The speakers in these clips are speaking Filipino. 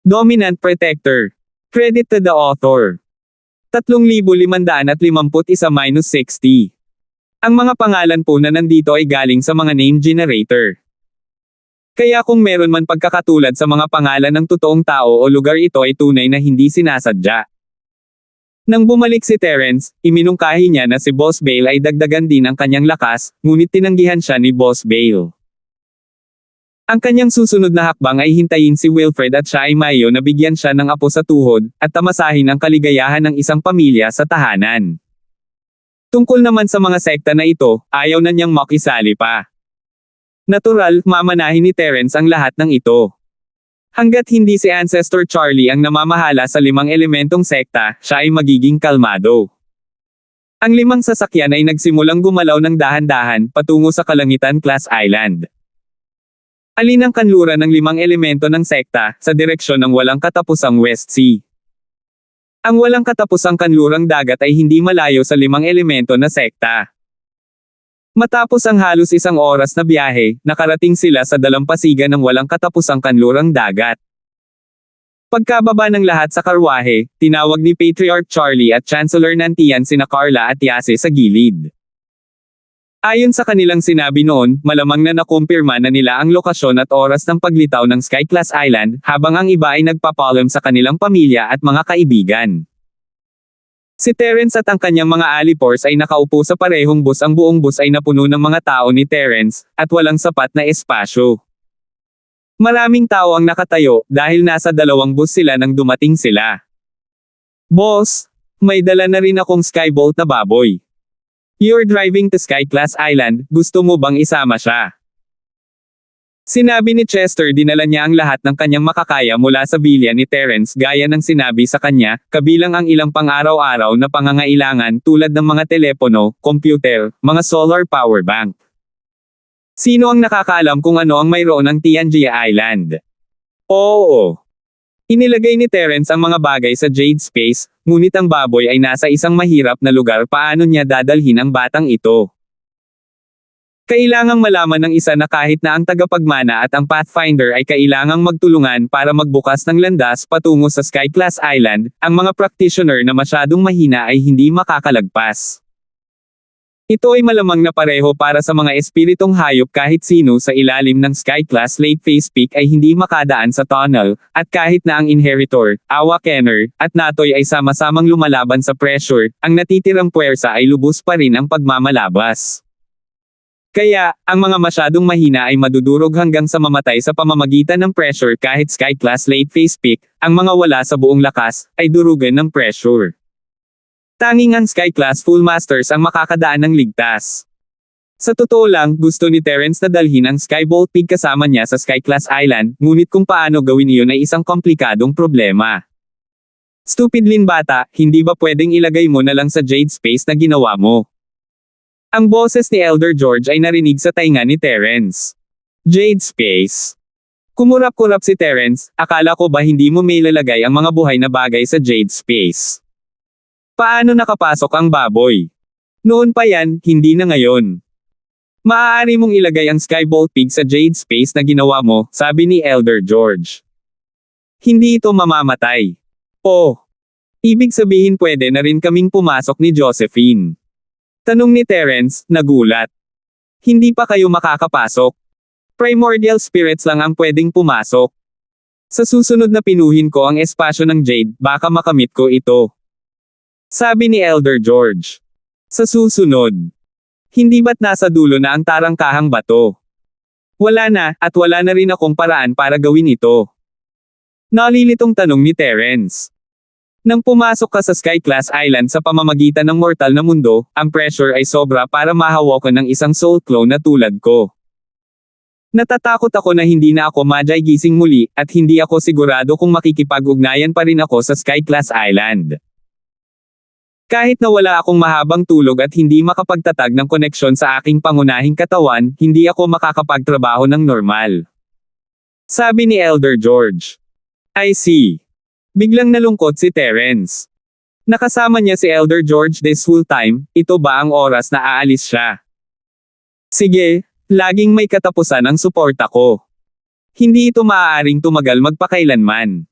Dominant Protector. Credit to the author. 3,551-60. Ang mga pangalan po na nandito ay galing sa mga name generator. Kaya kung meron man pagkakatulad sa mga pangalan ng totoong tao o lugar, ito ay tunay na hindi sinasadya. Nang bumalik si Terence, iminungkahi niya na si Boss Bale ay dagdagan din ang kanyang lakas, ngunit tinanggihan siya ni Boss Bale. Ang kanyang susunod na hakbang ay hintayin si Wilfred at siya ay mayo na bigyan siya ng apo sa tuhod, at tamasahin ang kaligayahan ng isang pamilya sa tahanan. Tungkol naman sa mga sekta na ito, ayaw na niyang makisali pa. Natural, mamanahin ni Terence ang lahat ng ito. Hanggat hindi si Ancestor Charlie ang namamahala sa 5 elementong sekta, siya ay magiging kalmado. Ang 5 sasakyan ay nagsimulang gumalaw ng dahan-dahan patungo sa kalangitan Class Island. Alin ang kanluran ng 5 elemento ng sekta, sa direksyon ng walang katapusang West Sea. Ang walang katapusang kanlurang dagat ay hindi malayo sa 5 elemento na sekta. Matapos ang halos 1 oras na biyahe, nakarating sila sa dalampasigan ng walang katapusang kanlurang dagat. Pagkababa ng lahat sa karwahe, tinawag ni Patriarch Charlie at Chancellor Nantian sina Carla at Yase sa gilid. Ayon sa kanilang sinabi noon, malamang na nakumpirma na nila ang lokasyon at oras ng paglitaw ng Sky Class Island, habang ang iba ay nagpapaalam sa kanilang pamilya at mga kaibigan. Si Terence at ang kanyang mga alipors ay nakaupo sa parehong bus. Ang buong bus ay napuno ng mga tao ni Terence, at walang sapat na espasyo. Maraming tao ang nakatayo, dahil nasa 2 bus sila nang dumating sila. Boss, may dala na rin akong Skybolt na baboy. You're driving to Sky Class Island, gusto mo bang isama siya? Sinabi ni Chester dinala niya ang lahat ng kanyang makakaya mula sa bilya ni Terence gaya ng sinabi sa kanya, kabilang ang ilang pang-araw-araw na pangangailangan tulad ng mga telepono, computer, mga solar power bank. Sino ang nakakaalam kung ano ang mayroon ng Tianjia Island? Oo. Inilagay ni Terence ang mga bagay sa Jade Space, ngunit ang baboy ay nasa isang mahirap na lugar. Paano niya dadalhin ang batang ito? Kailangang malaman ng isa na kahit na ang tagapagmana at ang Pathfinder ay kailangang magtulungan para magbukas ng landas patungo sa Sky Class Island, ang mga practitioner na masyadong mahina ay hindi makakalagpas. Ito ay malamang na pareho para sa mga espiritong hayop. Kahit sino sa ilalim ng Sky Class Late Phase Peak ay hindi makadaan sa tunnel, at kahit na ang Inheritor, Awa Kenner, at Natoy ay sama-samang lumalaban sa pressure, ang natitirang puwersa ay lubos pa rin ang pagmamalabas. Kaya, ang mga masyadong mahina ay madudurog hanggang sa mamatay sa pamamagitan ng pressure. Kahit Sky Class Late Phase Peak, ang mga wala sa buong lakas, ay durugan ng pressure. Tanging ang Sky Class Full Masters ang makakadaan ng ligtas. Sa totoo lang, gusto ni Terence na dalhin ang Skybolt Pig kasama niya sa Sky Class Island, ngunit kung paano gawin iyon ay isang komplikadong problema. Stupid Lin bata, hindi ba pwedeng ilagay mo na lang sa Jade Space na ginawa mo? Ang boses ni Elder George ay narinig sa tainga ni Terence. Jade Space. Kumurap-kurap si Terence, akala ko ba hindi mo may lalagay ang mga buhay na bagay sa Jade Space? Paano nakapasok ang baboy? Noon pa yan, hindi na ngayon. Maaari mong ilagay ang Skybolt Pig sa Jade Space na ginawa mo, sabi ni Elder George. Hindi ito mamamatay. Oh. Ibig sabihin pwede na rin kaming pumasok ni Josephine. Tanong ni Terence, nagulat. Hindi pa kayo makakapasok. Primordial spirits lang ang pwedeng pumasok. Sa susunod na pinuhin ko ang espasyo ng Jade, baka makamit ko ito. Sabi ni Elder George. Sa susunod. Hindi ba't nasa dulo na ang tarangkahang bato? Wala na, at wala na rin akong paraan para gawin ito. Nalilitong tanong ni Terence. Nang pumasok ka sa Sky Class Island sa pamamagitan ng mortal na mundo, ang pressure ay sobra para mahawakan ng isang soul clone na tulad ko. Natatakot ako na hindi na ako gising muli, at hindi ako sigurado kung makikipag-ugnayan pa rin ako sa Sky Class Island. Kahit na wala akong mahabang tulog at hindi makapagtatag ng koneksyon sa aking pangunahing katawan, hindi ako makakapagtrabaho ng normal. Sabi ni Elder George. I see. Biglang nalungkot si Terence. Nakasama niya si Elder George this whole time, ito ba ang oras na aalis siya? Sige, laging may katapusan ang suporta ko. Hindi ito maaaring tumagal magpakailanman.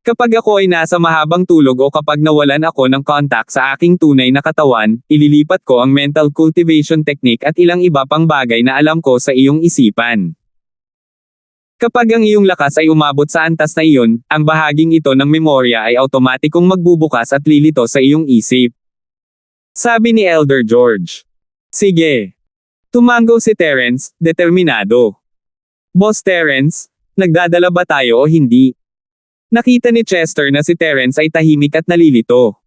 Kapag ako ay nasa mahabang tulog o kapag nawalan ako ng contact sa aking tunay na katawan, ililipat ko ang mental cultivation technique at ilang iba pang bagay na alam ko sa iyong isipan. Kapag ang iyong lakas ay umabot sa antas na iyon, ang bahaging ito ng memorya ay automatikong magbubukas at lilito sa iyong isip. Sabi ni Elder George. Sige. Tumango si Terence, determinado. Boss Terence, nagdadala ba tayo o hindi? Nakita ni Chester na si Terence ay tahimik at nalilito.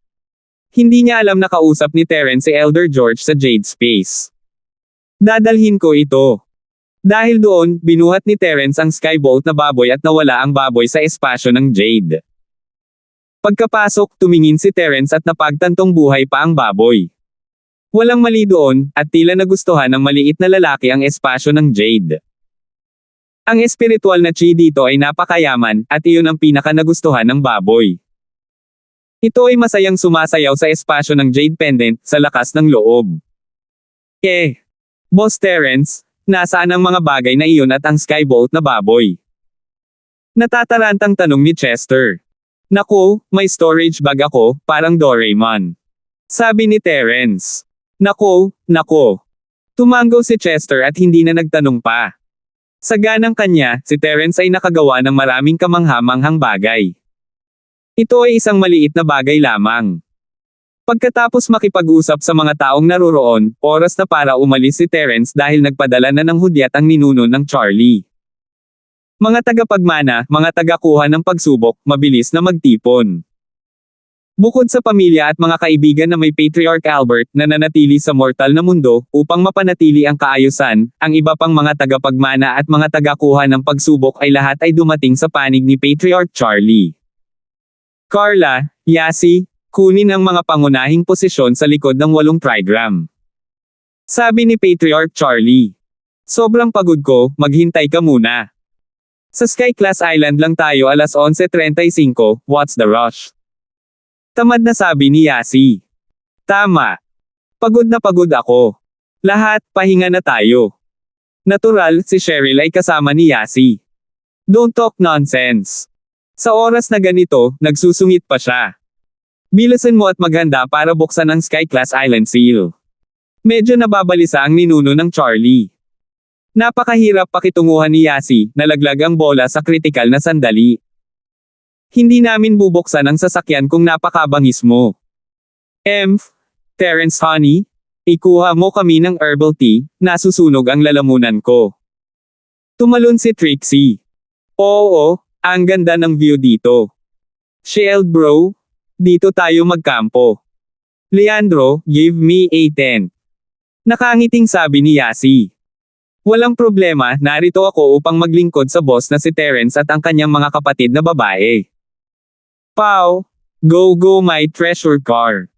Hindi niya alam na kausap ni Terence si Elder George sa Jade Space. Dadalhin ko ito. Dahil doon, binuhat ni Terence ang skybolt na baboy at nawala ang baboy sa espasyo ng Jade. Pagkapasok, tumingin si Terence at napagtantong buhay pa ang baboy. Walang mali doon, at tila nagustuhan ng maliit na lalaki ang espasyo ng Jade. Ang espiritual na chi dito ay napakayaman, at iyon ang pinaka-nagustuhan ng baboy. Ito ay masayang sumasayaw sa espasyo ng Jade Pendant, sa lakas ng loob. Boss Terence, nasaan ang mga bagay na iyon at ang skybolt na baboy? Natatarantang tanong ni Chester. Naku, may storage bag ako, parang Doraemon. Sabi ni Terence. Nako. Tumango si Chester at hindi na nagtanong pa. Sa ganang kanya, si Terence ay nakagawa ng maraming kamangha-manghang bagay. Ito ay isang maliit na bagay lamang. Pagkatapos makipag-usap sa mga taong naroroon, oras na para umalis si Terence dahil nagpadala na ng hudyat ang ninuno ng Charlie. Mga tagapagmana, mga tagakuha ng pagsubok, mabilis na magtipon. Bukod sa pamilya at mga kaibigan na may Patriarch Albert na nanatili sa mortal na mundo, upang mapanatili ang kaayusan, ang iba pang mga tagapagmana at mga tagakuha ng pagsubok ay lahat ay dumating sa panig ni Patriarch Charlie. Carla, Yasi, kunin ang mga pangunahing posisyon sa likod ng 8 trigram. Sabi ni Patriarch Charlie. Sobrang pagod ko, maghintay ka muna. Sa Sky Class Island lang tayo alas 11:35, what's the rush? Tamad na sabi ni Yasi. Tama. Pagod na pagod ako. Lahat, pahinga na tayo. Natural, si Cheryl ay kasama ni Yasi. Don't talk nonsense. Sa oras na ganito, nagsusungit pa siya. Bilisan mo at maghanda para buksan ang Sky Class Island seal. Medyo nababalisa ang ninuno ng Charlie. Napakahirap pakitunguhan ni Yasi, nalaglag ang bola sa kritikal na sandali. Hindi namin bubuksan ang sasakyan kung napakabangis mo. Terence honey, ikuha mo kami ng herbal tea, nasusunog ang lalamunan ko. Tumalon si Trixie. Oo, ang ganda ng view dito. Shield bro, dito tayo magkampo. Leandro, give me a tent. Nakangiting sabi ni Yasi. Walang problema, narito ako upang maglingkod sa boss na si Terence at ang kanyang mga kapatid na babae. Pow! Go my treasure car!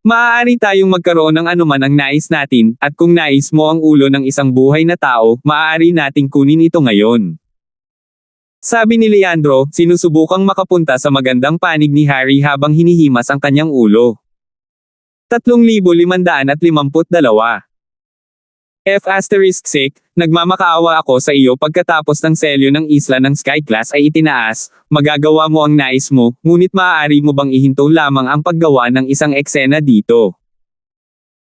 Maaari tayong magkaroon ng anuman ang nais natin, at kung nais mo ang ulo ng isang buhay na tao, maaari nating kunin ito ngayon. Sabi ni Leandro, sinusubukang makapunta sa magandang panig ni Harry habang hinihimas ang kanyang ulo. 3,552. F*6, nagmamakaawa ako sa iyo pagkatapos ng selyo ng isla ng Sky Class ay itinaas, magagawa mo ang nais mo, ngunit maaari mo bang ihinto lamang ang paggawa ng isang eksena dito?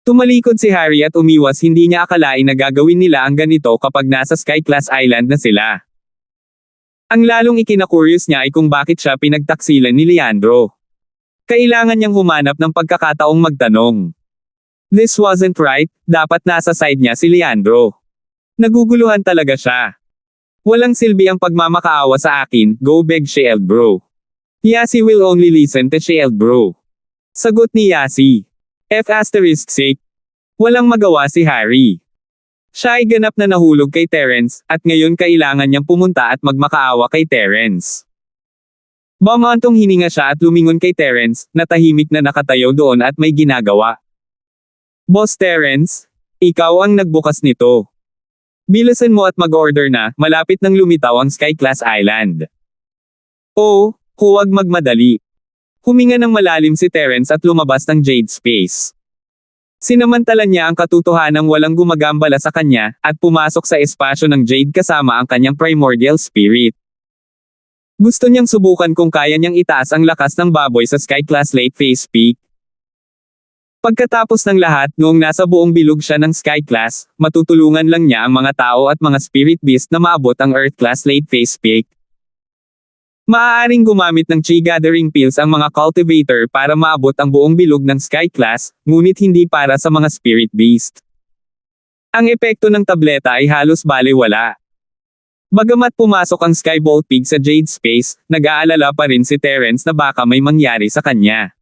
Tumalikod si Harry at umiwas, hindi niya akalain na gagawin nila ang ganito kapag nasa Sky Class Island na sila. Ang lalong ikinakuryos niya ay kung bakit siya pinagtaksilan ni Leandro. Kailangan niyang humanap ng pagkakataong magtanong. This wasn't right, dapat nasa side niya si Leandro. Naguguluhan talaga siya. Walang silbi ang pagmamakaawa sa akin, go beg Shield bro. Yasi will only listen to Shield bro. Sagot ni Yasi. F*6. Walang magawa si Harry. Siya ay ganap na nahulog kay Terence, at ngayon kailangan niyang pumunta at magmakaawa kay Terence. Bumantong hininga siya at lumingon kay Terence, na tahimik na nakatayo doon at may ginagawa. Boss Terence, ikaw ang nagbukas nito. Bilisan mo at mag-order na, malapit nang lumitaw ang Sky Class Island. Oh, huwag magmadali. Huminga ng malalim si Terence at lumabas ng Jade Space. Sinamantalan niya ang katotohanang walang gumagambala sa kanya, at pumasok sa espasyo ng Jade kasama ang kanyang primordial spirit. Gusto niyang subukan kung kaya niyang itaas ang lakas ng baboy sa Sky Class Late Phase Peak. Pagkatapos ng lahat, noong nasa buong bilog siya ng Sky Class, matutulungan lang niya ang mga tao at mga Spirit Beast na maabot ang Earth Class Late Phase Peak. Maaaring gumamit ng Chi Gathering Pills ang mga Cultivator para maabot ang buong bilog ng Sky Class, ngunit hindi para sa mga Spirit Beast. Ang epekto ng tableta ay halos balewala. Bagamat pumasok ang Skybolt Pig sa Jade Space, nag-aalala pa rin si Terence na baka may mangyari sa kanya.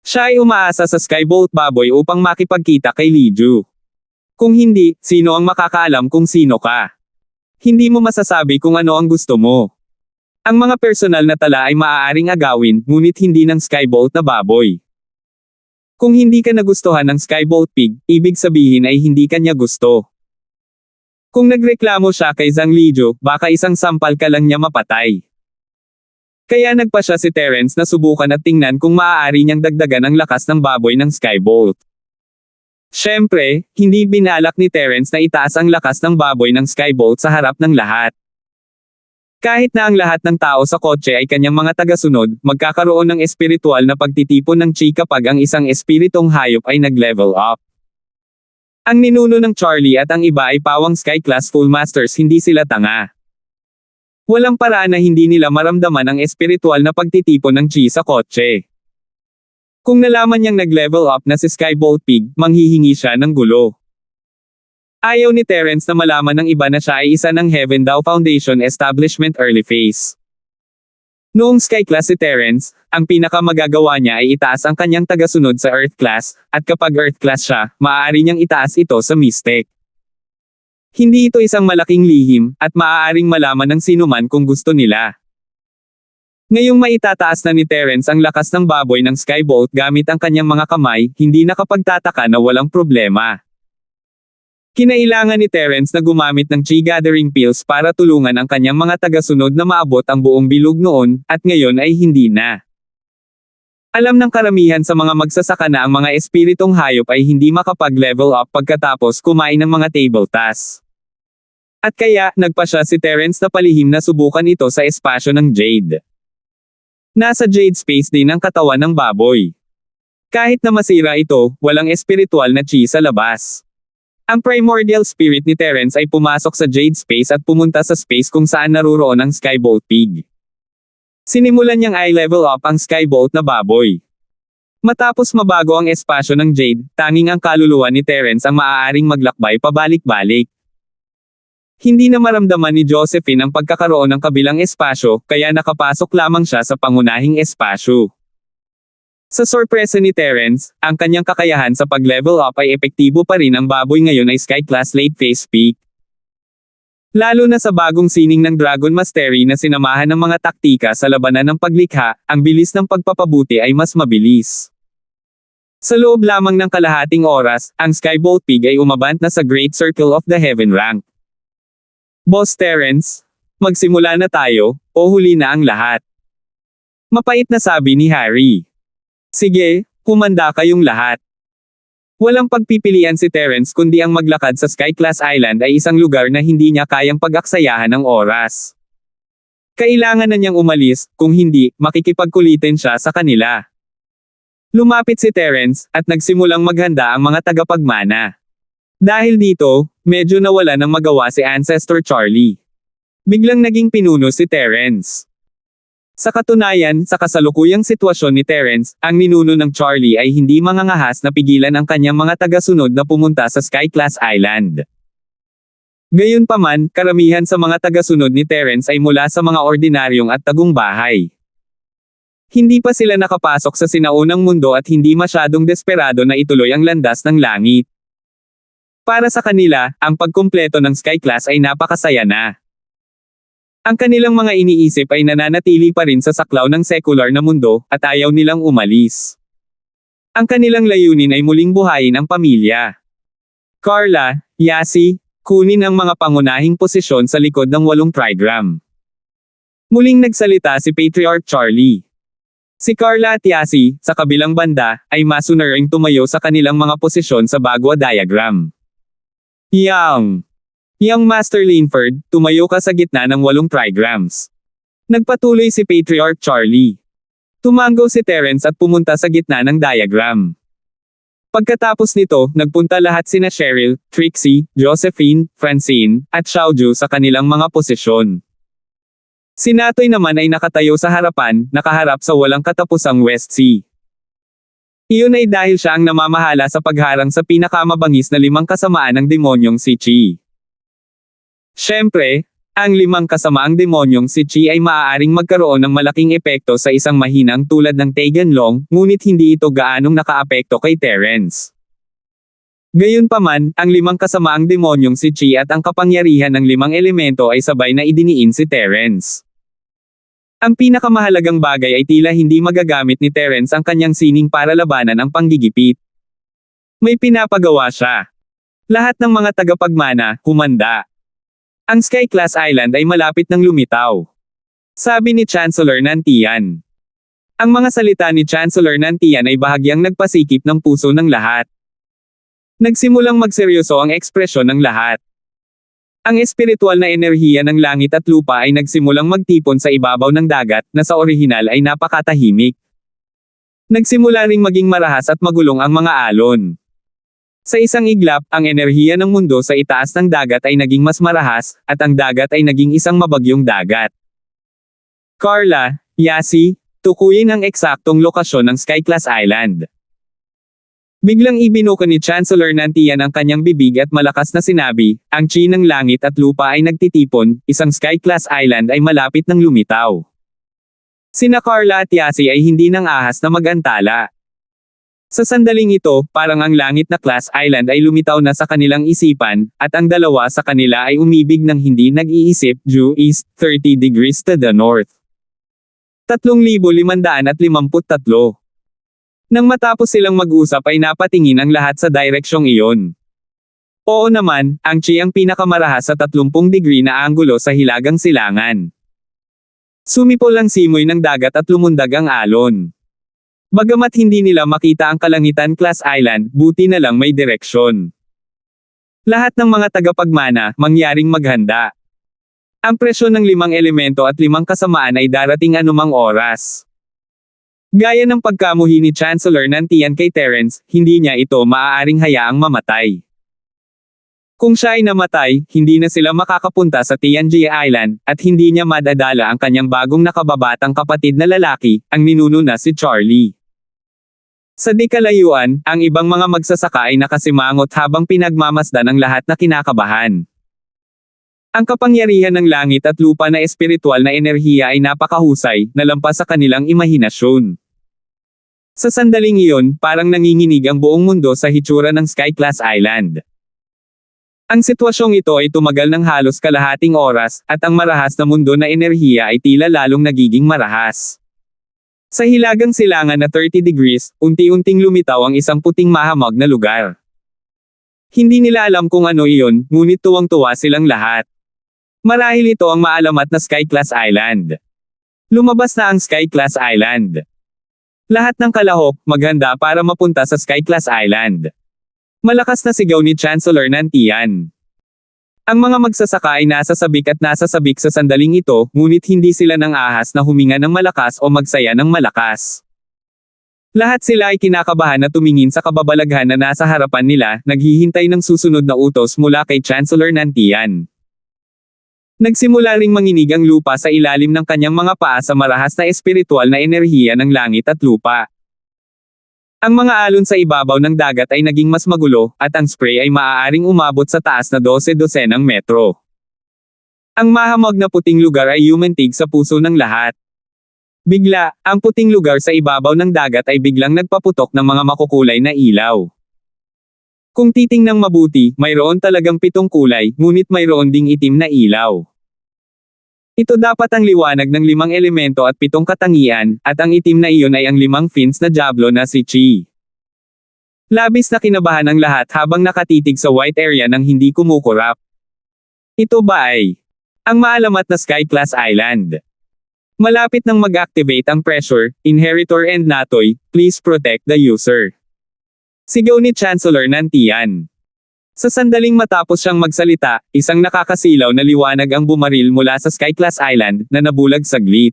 Siya ay umaasa sa Skybolt Baboy upang makipagkita kay Liju. Kung hindi, sino ang makakaalam kung sino ka? Hindi mo masasabi kung ano ang gusto mo. Ang mga personal na tala ay maaaring agawin, ngunit hindi ng Skybolt na baboy. Kung hindi ka nagustuhan ng Skybolt Pig, ibig sabihin ay hindi kanya gusto. Kung nagreklamo siya kay Zhang Liju, baka isang sampal ka lang niya mapatay. Kaya nagpa siya si Terence na subukan at tingnan kung maaari niyang dagdagan ang lakas ng baboy ng Skybolt. Siyempre, hindi binalak ni Terence na itaas ang lakas ng baboy ng Skybolt sa harap ng lahat. Kahit na ang lahat ng tao sa kotse ay kanyang mga tagasunod, magkakaroon ng espiritual na pagtitipon ng chi kapag ang isang espiritong hayop ay nag-level up. Ang ninuno ng Charlie at ang iba ay pawang Sky Class Full Masters, hindi sila tanga. Walang paraan na hindi nila maramdaman ang espiritual na pagtitipon ng chi sa kotse. Kung nalaman niyang nag-level up na si Skybolt Pig, manghihingi siya ng gulo. Ayaw ni Terence na malaman ng iba na siya ay isa ng Heaven Dao Foundation Establishment Early Phase. Noong Sky Class si Terence, ang pinakamagagawa niya ay itaas ang kanyang tagasunod sa Earth Class, at kapag Earth Class siya, maaari niyang itaas ito sa Mystic. Hindi ito isang malaking lihim, at maaaring malaman ng sinuman kung gusto nila. Ngayong maitataas na ni Terence ang lakas ng baboy ng Skybolt gamit ang kanyang mga kamay, hindi nakapagtataka na walang problema. Kinailangan ni Terence na gumamit ng Chi Gathering Pills para tulungan ang kanyang mga tagasunod na maabot ang buong bilog noon, at ngayon ay hindi na. Alam ng karamihan sa mga magsasaka na ang mga espiritong hayop ay hindi makapag-level up pagkatapos kumain ng mga table tasks. At kaya, nagpa siya si Terence na palihim na subukan ito sa espasyo ng Jade. Nasa Jade Space din ang katawan ng baboy. Kahit na masira ito, walang espiritual na chi sa labas. Ang primordial spirit ni Terence ay pumasok sa Jade Space at pumunta sa space kung saan naruroon ang Skybolt Pig. Sinimulan niyang i-level up ang Skybolt na baboy. Matapos mabago ang espasyo ng Jade, tanging ang kaluluwa ni Terence ang maaaring maglakbay pabalik-balik. Hindi na maramdaman ni Josephine ang pagkakaroon ng kabilang espasyo, kaya nakapasok lamang siya sa pangunahing espasyo. Sa sorpresa ni Terence, ang kanyang kakayahan sa pag-level up ay epektibo pa rin. Ang baboy ngayon ay Sky Class Late Phase Peak. Lalo na sa bagong sining ng Dragon Mastery na sinamahan ng mga taktika sa labanan ng paglikha, ang bilis ng pagpapabuti ay mas mabilis. Sa loob lamang ng kalahating oras, ang Skybolt Pig ay umabant na sa Great Circle of the Heaven rank. Boss Terence, magsimula na tayo, o huli na ang lahat. Mapait na sabi ni Harry. Sige, humanda kayong lahat. Walang pagpipilian si Terence kundi ang maglakad sa Sky Class Island ay isang lugar na hindi niya kayang pag-aksayahan ng oras. Kailangan na niyang umalis, kung hindi, makikipagkulitin siya sa kanila. Lumapit si Terence, at nagsimulang maghanda ang mga tagapagmana. Dahil dito, medyo nawala ng magawa si Ancestor Charlie. Biglang naging pinuno si Terence. Sa katunayan, sa kasalukuyang sitwasyon ni Terence, ang ninuno ng Charlie ay hindi mangangahas na pigilan ang kanyang mga tagasunod na pumunta sa Sky Class Island. Gayunpaman, karamihan sa mga tagasunod ni Terence ay mula sa mga ordinaryong at tagumpay. Hindi pa sila nakapasok sa sinaunang mundo at hindi masyadong desperado na ituloy ang landas ng langit. Para sa kanila, ang pagkumpleto ng Sky Class ay napakasaya na. Ang kanilang mga iniisip ay nananatili pa rin sa saklaw ng secular na mundo, at ayaw nilang umalis. Ang kanilang layunin ay muling buhayin ang pamilya. Carla, Yasi, kunin ang mga pangunahing posisyon sa likod ng 8 trigram. Muling nagsalita si Patriarch Charlie. Si Carla at Yasi, sa kabilang banda, ay masunuring tumayo sa kanilang mga posisyon sa bagwa diagram. Young Master Linford, tumayo ka sa gitna ng 8 trigrams. Nagpatuloy si Patriarch Charlie. Tumango si Terence at pumunta sa gitna ng diagram. Pagkatapos nito, nagpunta lahat sina Cheryl, Trixie, Josephine, Francine, at Xiaoju sa kanilang mga posisyon. Si Natoy naman ay nakatayo sa harapan, nakaharap sa walang katapusang West Sea. Iyon ay dahil siya ang namamahala sa pagharang sa pinakamabangis na 5 kasamaan ng demonyong si Chi. Siyempre, ang 5 kasamaang demonyong si Chi ay maaaring magkaroon ng malaking epekto sa isang mahinang tulad ng Taganlong, ngunit hindi ito gaanong nakaapekto kay Terence. Gayunpaman, ang 5 kasamaang demonyong si Chi at ang kapangyarihan ng 5 elemento ay sabay na idiniin si Terence. Ang pinakamahalagang bagay ay tila hindi magagamit ni Terence ang kanyang sining para labanan ang panggigipit. May pinapagawa siya. Lahat ng mga tagapagmana, humanda. Ang Sky-class island ay malapit ng lumitaw. Sabi ni Chancellor Nantian. Ang mga salita ni Chancellor Nantian ay bahagyang nagpasikip ng puso ng lahat. Nagsimulang magseryoso ang ekspresyon ng lahat. Ang espiritual na enerhiya ng langit at lupa ay nagsimulang magtipon sa ibabaw ng dagat, na sa orihinal ay napakatahimik. Nagsimula ring maging marahas at magulong ang mga alon. Sa isang iglap, ang enerhiya ng mundo sa itaas ng dagat ay naging mas marahas, at ang dagat ay naging isang mabagyong dagat. Carla, Yasi, tukuyin ang eksaktong lokasyon ng Sky-class island. Biglang ibinuka ni Chancellor Nantian ang kanyang bibig at malakas na sinabi, ang chi ng langit at lupa ay nagtitipon, isang Sky-class island ay malapit ng lumitaw. Sina Carla at Yasi ay hindi nang ahas na magantala. Sa sandaling ito, parang ang langit na class island ay lumitaw na sa kanilang isipan, at ang dalawa sa kanila ay umibig ng hindi nag-iisip, due east, 30 degrees to the north. 3,553. Nang matapos silang mag-usap ay napatingin ang lahat sa direksyong iyon. Oo naman, ang chi ang pinakamarahas sa 30 degree na anggulo sa hilagang silangan. Sumipol ang simoy ng dagat at lumundag ang alon. Bagamat hindi nila makita ang kalangitan class island, buti na lang may direksyon. Lahat ng mga tagapagmana, mangyaring maghanda. Ang presyon ng 5 elemento at 5 kasamaan ay darating anumang oras. Gaya ng pagkamuhi ni Chancellor Nantian kay Terence, hindi niya ito maaaring hayaang mamatay. Kung siya ay namatay, hindi na sila makakapunta sa Tianjia Island, at hindi niya madadala ang kanyang bagong nakababatang kapatid na lalaki, ang ninuno na si Charlie. Sa di kalayuan, ang ibang mga magsasaka ay nakasimangot habang pinagmamasdan ang lahat na kinakabahan. Ang kapangyarihan ng langit at lupa na espiritual na enerhiya ay napakahusay, nalampas sa kanilang imahinasyon. Sa sandaling iyon, parang nanginginig ang buong mundo sa hitsura ng Sky-class island. Ang sitwasyong ito ay tumagal ng halos kalahating oras, at ang marahas na mundo na enerhiya ay tila lalong nagiging marahas. Sa hilagang silangan na 30 degrees, unti-unting lumitaw ang isang puting mahamog na lugar. Hindi nila alam kung ano iyon, ngunit tuwang-tuwa silang lahat. Marahil ito ang maalamat na Sky-class island. Lumabas na ang Sky-class island. Lahat ng kalahok, maghanda para mapunta sa Sky-class island. Malakas na sigaw ni Chancellor Nantian. Ang mga magsasaka ay nasasabik at nasasabik sa sandaling ito, ngunit hindi sila nang ahas na huminga ng malakas o magsaya ng malakas. Lahat sila ay kinakabahan na tumingin sa kababalaghan na nasa harapan nila, naghihintay ng susunod na utos mula kay Chancellor Nantian. Nagsimula ring manginig ang lupa sa ilalim ng kanyang mga paa sa marahas na espiritual na enerhiya ng langit at lupa. Ang mga alon sa ibabaw ng dagat ay naging mas magulo, at ang spray ay maaaring umabot sa taas na 12 metro. Ang mahamog na puting lugar ay yumentig sa puso ng lahat. Bigla, ang puting lugar sa ibabaw ng dagat ay biglang nagpaputok ng mga makukulay na ilaw. Kung titingnang mabuti, mayroon talagang 7 kulay, ngunit mayroon ding itim na ilaw. Ito dapat ang liwanag ng 5 elemento at 7 katangian, at ang itim na iyon ay ang 5 fins na diablo na si Chi. Labis na kinabahan ang lahat habang nakatitig sa white area ng hindi kumukurap. Ito ba ay ang maalamat na Sky-class island? Malapit nang mag-activate ang pressure, inheritor and Natoy, please protect the user. Sigaw ni Chancellor Nantian. Sa sandaling matapos siyang magsalita, isang nakakasilaw na liwanag ang bumaril mula sa Sky-class island, na nabulag saglit.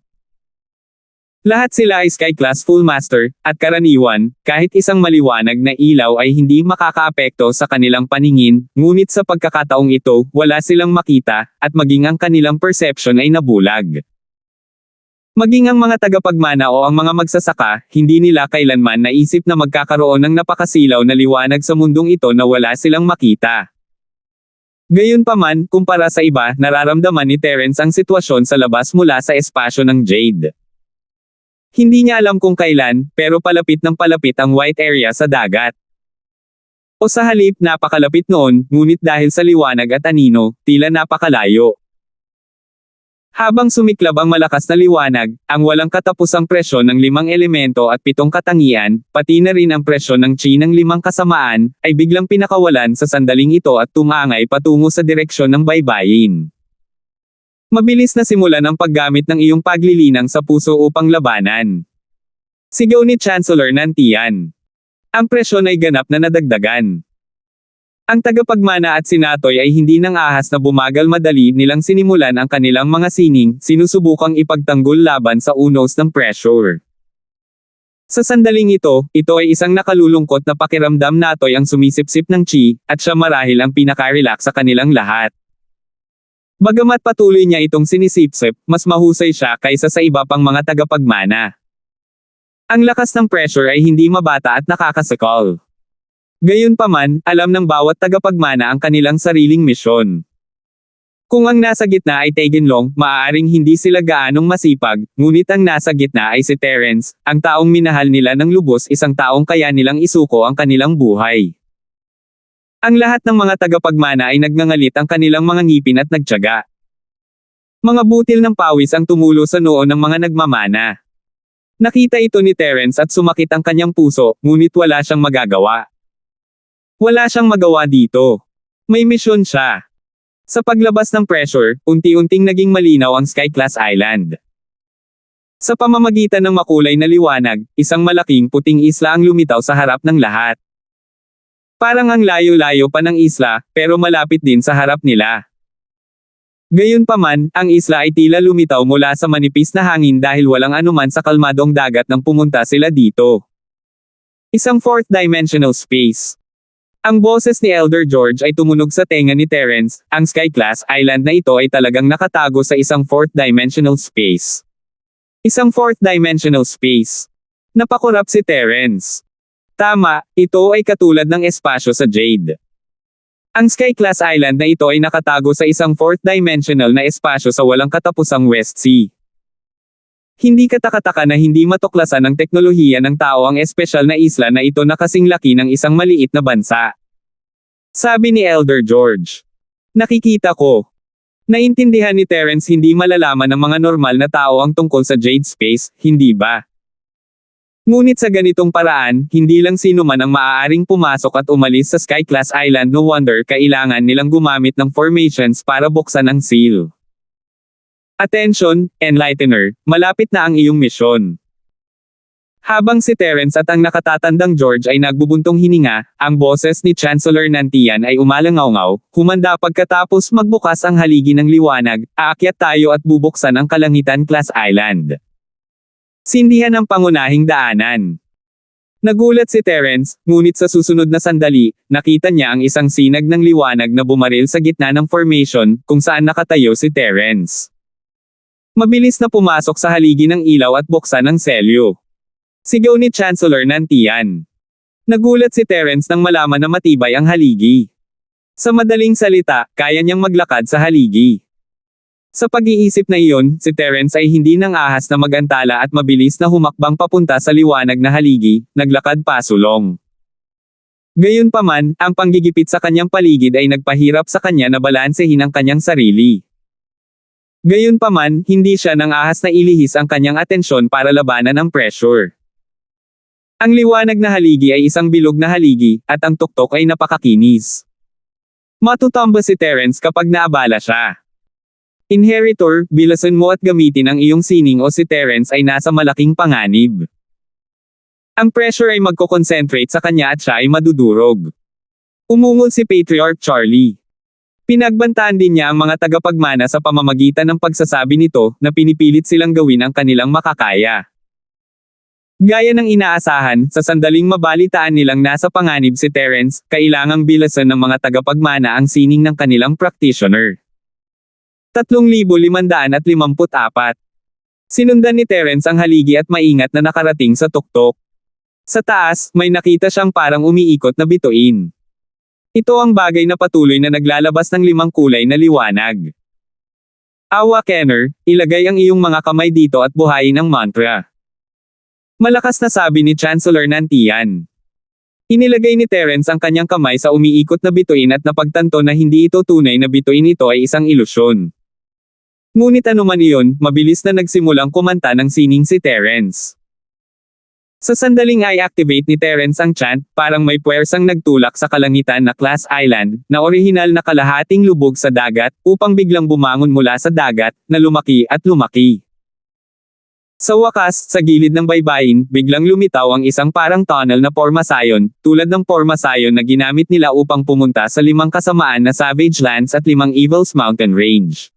Lahat sila ay Sky-class full master, at karaniwan, kahit isang maliwanag na ilaw ay hindi makakaapekto sa kanilang paningin, ngunit sa pagkakataong ito, wala silang makita, at maging ang kanilang perception ay nabulag. Maging ang mga tagapagmana o ang mga magsasaka, hindi nila kailanman naisip na magkakaroon ng napakasilaw na liwanag sa mundong ito na wala silang makita. Gayunpaman, kumpara sa iba, nararamdaman ni Terence ang sitwasyon sa labas mula sa espasyo ng Jade. Hindi niya alam kung kailan, pero palapit ng palapit ang white area sa dagat. O sa halip, napakalapit noon, ngunit dahil sa liwanag at anino, tila napakalayo. Habang sumiklab ang malakas na liwanag, ang walang katapusang presyon ng 5 elemento at 7 katangian, pati na rin ang presyon ng chi ng 5 kasamaan, ay biglang pinakawalan sa sandaling ito at tumangay patungo sa direksyon ng baybayin. Mabilis na simulan ang paggamit ng iyong paglilinang sa puso upang labanan. Sigaw ni Chancellor Nantian. Ang presyon ay ganap na nadagdagan. Ang tagapagmana at sinatoy ay hindi nang ahas na bumagal, madali nilang sinimulan ang kanilang mga sining, sinusubukang ipagtanggol laban sa unos ng pressure. Sa sandaling ito ay isang nakalulungkot na pakiramdam. Natoy ang sumisipsip ng chi, at siya marahil ang pinaka-relax sa kanilang lahat. Bagamat patuloy niya itong sinisipsip, mas mahusay siya kaysa sa iba pang mga tagapagmana. Ang lakas ng pressure ay hindi mabata at nakakasakal. Gayunpaman, alam ng bawat tagapagmana ang kanilang sariling misyon. Kung ang nasa gitna ay Tagenlong, maaaring hindi sila gaanong masipag, ngunit ang nasa gitna ay si Terence, ang taong minahal nila ng lubos, isang taong kaya nilang isuko ang kanilang buhay. Ang lahat ng mga tagapagmana ay nagngangalit ang kanilang mga ngipin at nagtiyaga. Mga butil ng pawis ang tumulo sa noo ng mga nagmamana. Nakita ito ni Terence at sumakit ang kanyang puso, ngunit wala siyang magagawa. Wala siyang magawa dito. May misyon siya. Sa paglabas ng pressure, unti-unting naging malinaw ang Sky-class island. Sa pamamagitan ng makulay na liwanag, isang malaking puting isla ang lumitaw sa harap ng lahat. Parang ang layo-layo pa ng isla, pero malapit din sa harap nila. Gayunpaman, ang isla ay tila lumitaw mula sa manipis na hangin dahil walang anuman sa kalmadong dagat nang pumunta sila dito. Isang fourth-dimensional space. Ang boses ni Elder George ay tumunog sa tenga ni Terence. Ang Sky-class island na ito ay talagang nakatago sa isang fourth-dimensional space. Isang fourth-dimensional space. Napakurap si Terence. Tama, ito ay katulad ng espasyo sa Jade. Ang Sky-class island na ito ay nakatago sa isang fourth-dimensional na espasyo sa walang katapusang West Sea. Hindi katakataka na hindi matuklasan ng teknolohiya ng tao ang espesyal na isla na ito na kasing laki ng isang maliit na bansa. Sabi ni Elder George. Nakikita ko. Naintindihan ni Terence hindi malalaman ng mga normal na tao ang tungkol sa Jade Space, hindi ba? Ngunit sa ganitong paraan, hindi lang sino man ang maaaring pumasok at umalis sa Sky-class island. No wonder kailangan nilang gumamit ng formations para buksan ang seal. Attention, Enlightener, malapit na ang iyong misyon. Habang si Terence at ang nakatatandang George ay nagbubuntong hininga, ang boses ni Chancellor Nantian ay umalangaw-ngaw, humanda pagkatapos magbukas ang haligi ng liwanag, aakyat tayo at bubuksan ang Kalangitan-class island. Sindihan ang pangunahing daanan. Nagulat si Terence, ngunit sa susunod na sandali, nakita niya ang isang sinag ng liwanag na bumaril sa gitna ng formation, kung saan nakatayo si Terence. Mabilis na pumasok sa haligi ng ilaw at buksan ang selyo. Sigaw ni Chancellor Nantian. Nagulat si Terence nang malaman na matibay ang haligi. Sa madaling salita, kaya niyang maglakad sa haligi. Sa pag-iisip na iyon, si Terence ay hindi nang ahas na magantala at mabilis na humakbang papunta sa liwanag na haligi, naglakad pasulong. Gayunpaman, ang panggigipit sa kanyang paligid ay nagpahirap sa kanya na balansehin ang kanyang sarili. Gayunpaman, hindi siya nang ahas na ilihis ang kanyang atensyon para labanan ang pressure. Ang liwanag na haligi ay isang bilog na haligi, at ang tuktok ay napakakinis. Matutamba si Terence kapag naabala siya. Inheritor, bilasan mo at gamitin ang iyong sining o si Terence ay nasa malaking panganib. Ang pressure ay magko-concentrate sa kanya at siya ay madudurog. Umungol si Patriarch Charlie. Pinagbantaan din niya ang mga tagapagmana sa pamamagitan ng pagsasabi nito na pinipilit silang gawin ang kanilang makakaya. Gaya ng inaasahan, sa sandaling mabalitaan nilang nasa panganib si Terence, kailangang bilasan ng mga tagapagmana ang sining ng kanilang practitioner. 3,554. Sinundan ni Terence ang haligi at maingat na nakarating sa tuktok. Sa taas, may nakita siyang parang umiikot na bituin. Ito ang bagay na patuloy na naglalabas ng 5 kulay na liwanag. Awa Kenner, ilagay ang iyong mga kamay dito at buhayin ang mantra. Malakas na sabi ni Chancellor Nantian. Inilagay ni Terence ang kanyang kamay sa umiikot na bituin at napagtanto na hindi ito tunay na bituin, ito ay isang ilusyon. Ngunit anuman iyon, mabilis na nagsimulang kumanta ng sining si Terence. Sa sandaling ay activate ni Terence ang chant, parang may puwersang nagtulak sa kalangitan na Class Island, na orihinal na kalahating lubog sa dagat, upang biglang bumangon mula sa dagat, na lumaki at lumaki. Sa wakas, sa gilid ng baybayin, biglang lumitaw ang isang parang tunnel na pormasayon, tulad ng pormasayon na ginamit nila upang pumunta sa 5 kasamaan na Savage Lands at 5 Evils Mountain Range.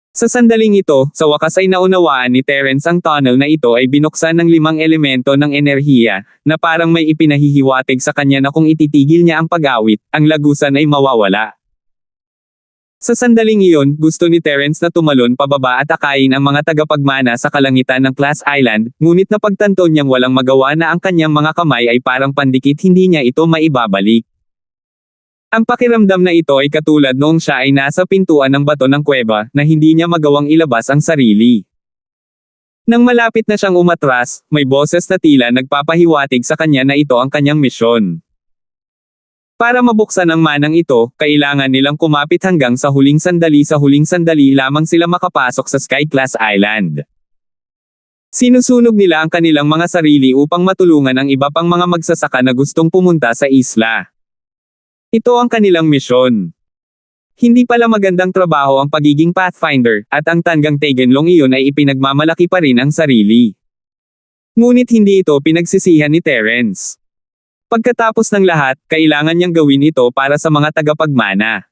Sa sandaling ito, sa wakas ay naunawaan ni Terence ang tunnel na ito ay binuksan ng 5 elemento ng enerhiya, na parang may ipinahihiwatig sa kanya na kung ititigil niya ang pag-awit, ang lagusan ay mawawala. Sa sandaling iyon, gusto ni Terence na tumalon pababa at akayin ang mga tagapagmana sa kalangitan ng Class Island, ngunit napagtanto niyang walang magawa na ang kanyang mga kamay ay parang pandikit, hindi niya ito maibabalik. Ang pakiramdam na ito ay katulad noong siya ay nasa pintuan ng bato ng kuweba, na hindi niya magawang ilabas ang sarili. Nang malapit na siyang umatras, may boses na tila nagpapahiwatig sa kanya na ito ang kanyang misyon. Para mabuksan ang manang ito, kailangan nilang kumapit hanggang sa huling sandali. Sa huling sandali lamang sila makapasok sa Sky Class Island. Sinusunog nila ang kanilang mga sarili upang matulungan ang iba pang mga magsasaka na gustong pumunta sa isla. Ito ang kanilang misyon. Hindi pala magandang trabaho ang pagiging Pathfinder, at ang Tangang Tagenlong iyon ay ipinagmamalaki pa rin ang sarili. Ngunit hindi ito pinagsisihan ni Terence. Pagkatapos ng lahat, kailangan niyang gawin ito para sa mga tagapagmana.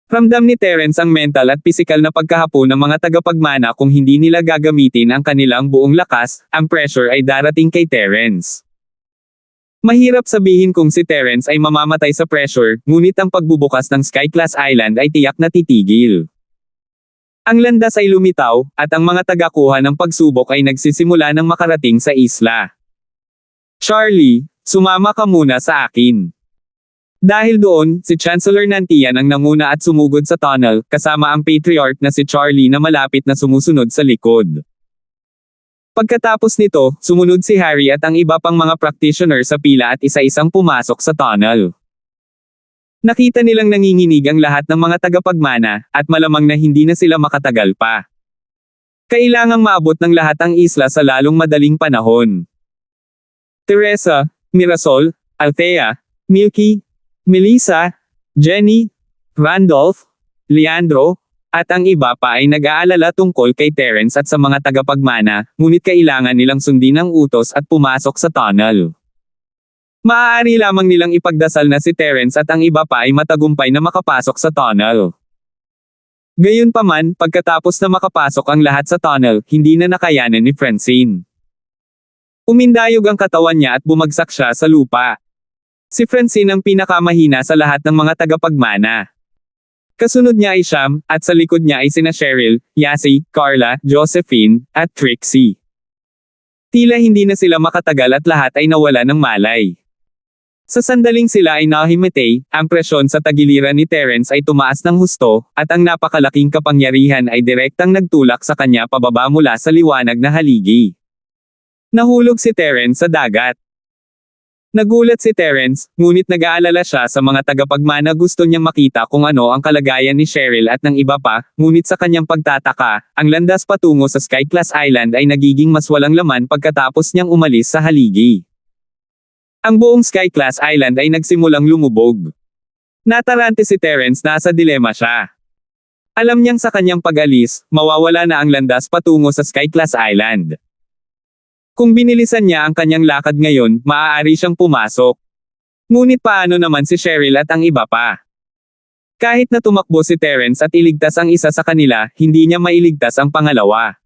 Ramdam ni Terence ang mental at pisikal na pagkahapo ng mga tagapagmana. Kung hindi nila gagamitin ang kanilang buong lakas, ang pressure ay darating kay Terence. Mahirap sabihin kung si Terence ay mamamatay sa pressure, ngunit ang pagbubukas ng Sky Class Island ay tiyak na titigil. Ang landas ay lumitaw, at ang mga tagakuha ng pagsubok ay nagsisimula ng makarating sa isla. Charlie, sumama ka muna sa akin. Dahil doon, si Chancellor Nantian ang nanguna at sumugod sa tunnel, kasama ang Patriarch na si Charlie na malapit na sumusunod sa likod. Pagkatapos nito, sumunod si Harry at ang iba pang mga practitioner sa pila at isa-isang pumasok sa tunnel. Nakita nilang nanginginig ang lahat ng mga tagapagmana, at malamang na hindi na sila makatagal pa. Kailangang maabot ng lahat ang isla sa lalong madaling panahon. Teresa, Mirasol, Althea, Milky, Melissa, Jenny, Randolph, Leandro, at ang iba pa ay nag-aalala tungkol kay Terence at sa mga tagapagmana, ngunit kailangan nilang sundin ang utos at pumasok sa tunnel. Maaari lamang nilang ipagdasal na si Terence at ang iba pa ay matagumpay na makapasok sa tunnel. Gayunpaman, pagkatapos na makapasok ang lahat sa tunnel, hindi na nakayanan ni Francine. Umindayog ang katawan niya at bumagsak siya sa lupa. Si Francine ang pinakamahina sa lahat ng mga tagapagmana. Kasunod niya ay Sham, at sa likod niya ay sina Cheryl, Yasi, Carla, Josephine, at Trixie. Tila hindi na sila makatagal at lahat ay nawala ng malay. Sa sandaling sila ay nahimatay, ang presyon sa tagiliran ni Terence ay tumaas ng husto, at ang napakalaking kapangyarihan ay direktang nagtulak sa kanya pababa mula sa liwanag na haligi. Nahulog si Terence sa dagat. Nagulat si Terence, ngunit nag-aalala siya sa mga tagapagmana. Gusto niyang makita kung ano ang kalagayan ni Cheryl at ng iba pa, ngunit sa kanyang pagtataka, ang landas patungo sa Sky Class Island ay nagiging mas walang laman pagkatapos niyang umalis sa haligi. Ang buong Sky Class Island ay nagsimulang lumubog. Natarante si Terence, nasa dilema siya. Alam niyang sa kanyang pag-alis, mawawala na ang landas patungo sa Sky Class Island. Kung binilisan niya ang kanyang lakad ngayon, maaari siyang pumasok. Ngunit paano naman si Cheryl at ang iba pa? Kahit na tumakbo si Terence at iligtas ang isa sa kanila, hindi niya mailigtas ang pangalawa.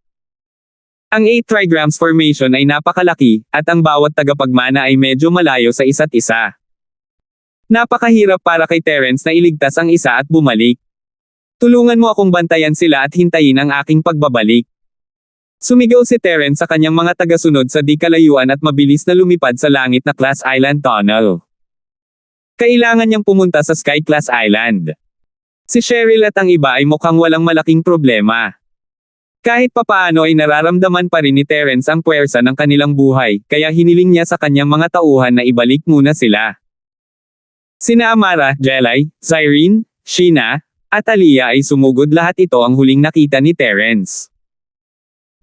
Ang 8 trigrams formation ay napakalaki, at ang bawat tagapagmana ay medyo malayo sa isa't isa. Napakahirap para kay Terence na iligtas ang isa at bumalik. Tulungan mo akong bantayan sila at hintayin ang aking pagbabalik. Sumigaw si Terence sa kanyang mga tagasunod sa di kalayuan at mabilis na lumipad sa langit na Class Island Tunnel. Kailangan niyang pumunta sa Sky Class Island. Si Cheryl at ang iba ay mukhang walang malaking problema. Kahit papaano ay nararamdaman pa rin ni Terence ang puwersa ng kanilang buhay, kaya hiniling niya sa kanyang mga tauhan na ibalik muna sila. Sina Amara, Jelay, Cyrene, Sheena, at Aliyah ay sumugod, lahat ito ang huling nakita ni Terence.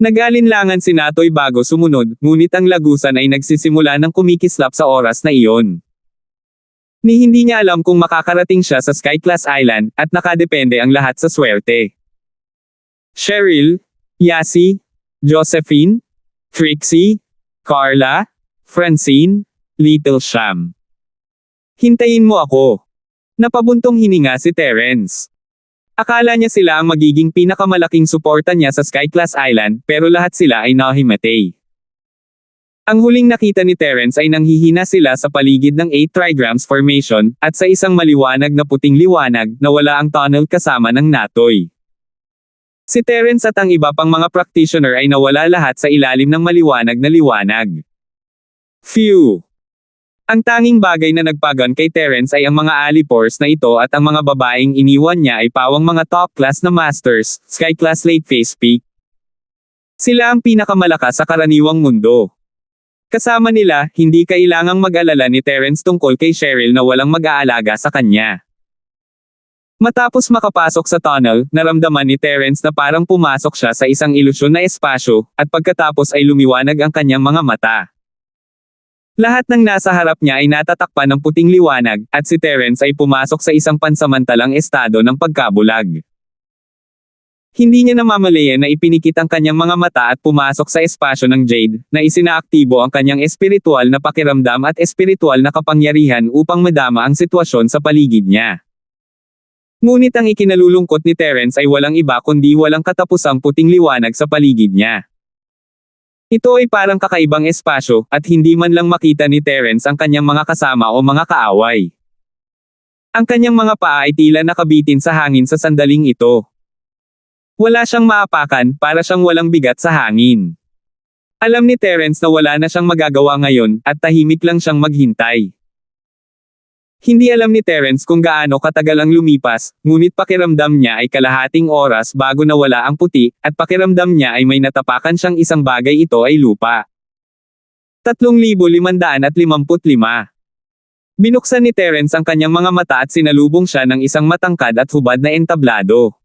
Nag-alinlangan si Natoy bago sumunod, ngunit ang lagusan ay nagsisimula ng kumikislap sa oras na iyon. Hindi niya alam kung makakarating siya sa Sky Class Island, at nakadepende ang lahat sa swerte. Cheryl, Yasi, Josephine, Trixie, Carla, Francine, Little Sham. Hintayin mo ako. Napabuntong hininga si Terence. Akala niya sila ang magiging pinakamalaking suporta niya sa Sky Class Island, pero lahat sila ay nahimatay. Ang huling nakita ni Terence ay nanghihina sila sa paligid ng 8 trigrams formation, at sa isang maliwanag na puting liwanag, na wala ang tunnel kasama ng Natoy. Si Terence at ang iba pang mga practitioner ay nawala lahat sa ilalim ng maliwanag na liwanag. Phew! Ang tanging bagay na nagpagan kay Terence ay ang mga alipores na ito, at ang mga babaeng iniwan niya ay pawang mga top class na masters, Sky Class Late Phase Peak. Sila ang pinakamalakas sa karaniwang mundo. Kasama nila, hindi kailangang mag-alala ni Terence tungkol kay Cheryl na walang mag-aalaga sa kanya. Matapos makapasok sa tunnel, naramdaman ni Terence na parang pumasok siya sa isang ilusyon na espasyo, at pagkatapos ay lumiwanag ang kanyang mga mata. Lahat ng nasa harap niya ay natatakpan ng puting liwanag, at si Terence ay pumasok sa isang pansamantalang estado ng pagkabulag. Hindi niya namamalayan na ipinikit ang kanyang mga mata at pumasok sa espasyo ng Jade, na isinaaktibo ang kanyang espiritual na pakiramdam at espiritual na kapangyarihan upang madama ang sitwasyon sa paligid niya. Ngunit ang ikinalulungkot ni Terence ay walang iba kundi walang katapusang puting liwanag sa paligid niya. Ito ay parang kakaibang espasyo, at hindi man lang makita ni Terence ang kanyang mga kasama o mga kaaway. Ang kanyang mga paa ay tila nakabitin sa hangin sa sandaling ito. Wala siyang maapakan, para siyang walang bigat sa hangin. Alam ni Terence na wala na siyang magagawa ngayon, at tahimik lang siyang maghintay. Hindi alam ni Terence kung gaano katagal ang lumipas, ngunit pakiramdam niya ay kalahating oras bago nawala ang puti, at pakiramdam niya ay may natapakan siyang isang bagay, ito ay lupa. 3,555. Binuksan ni Terence ang kanyang mga mata at sinalubong siya ng isang matangkad at hubad na entablado.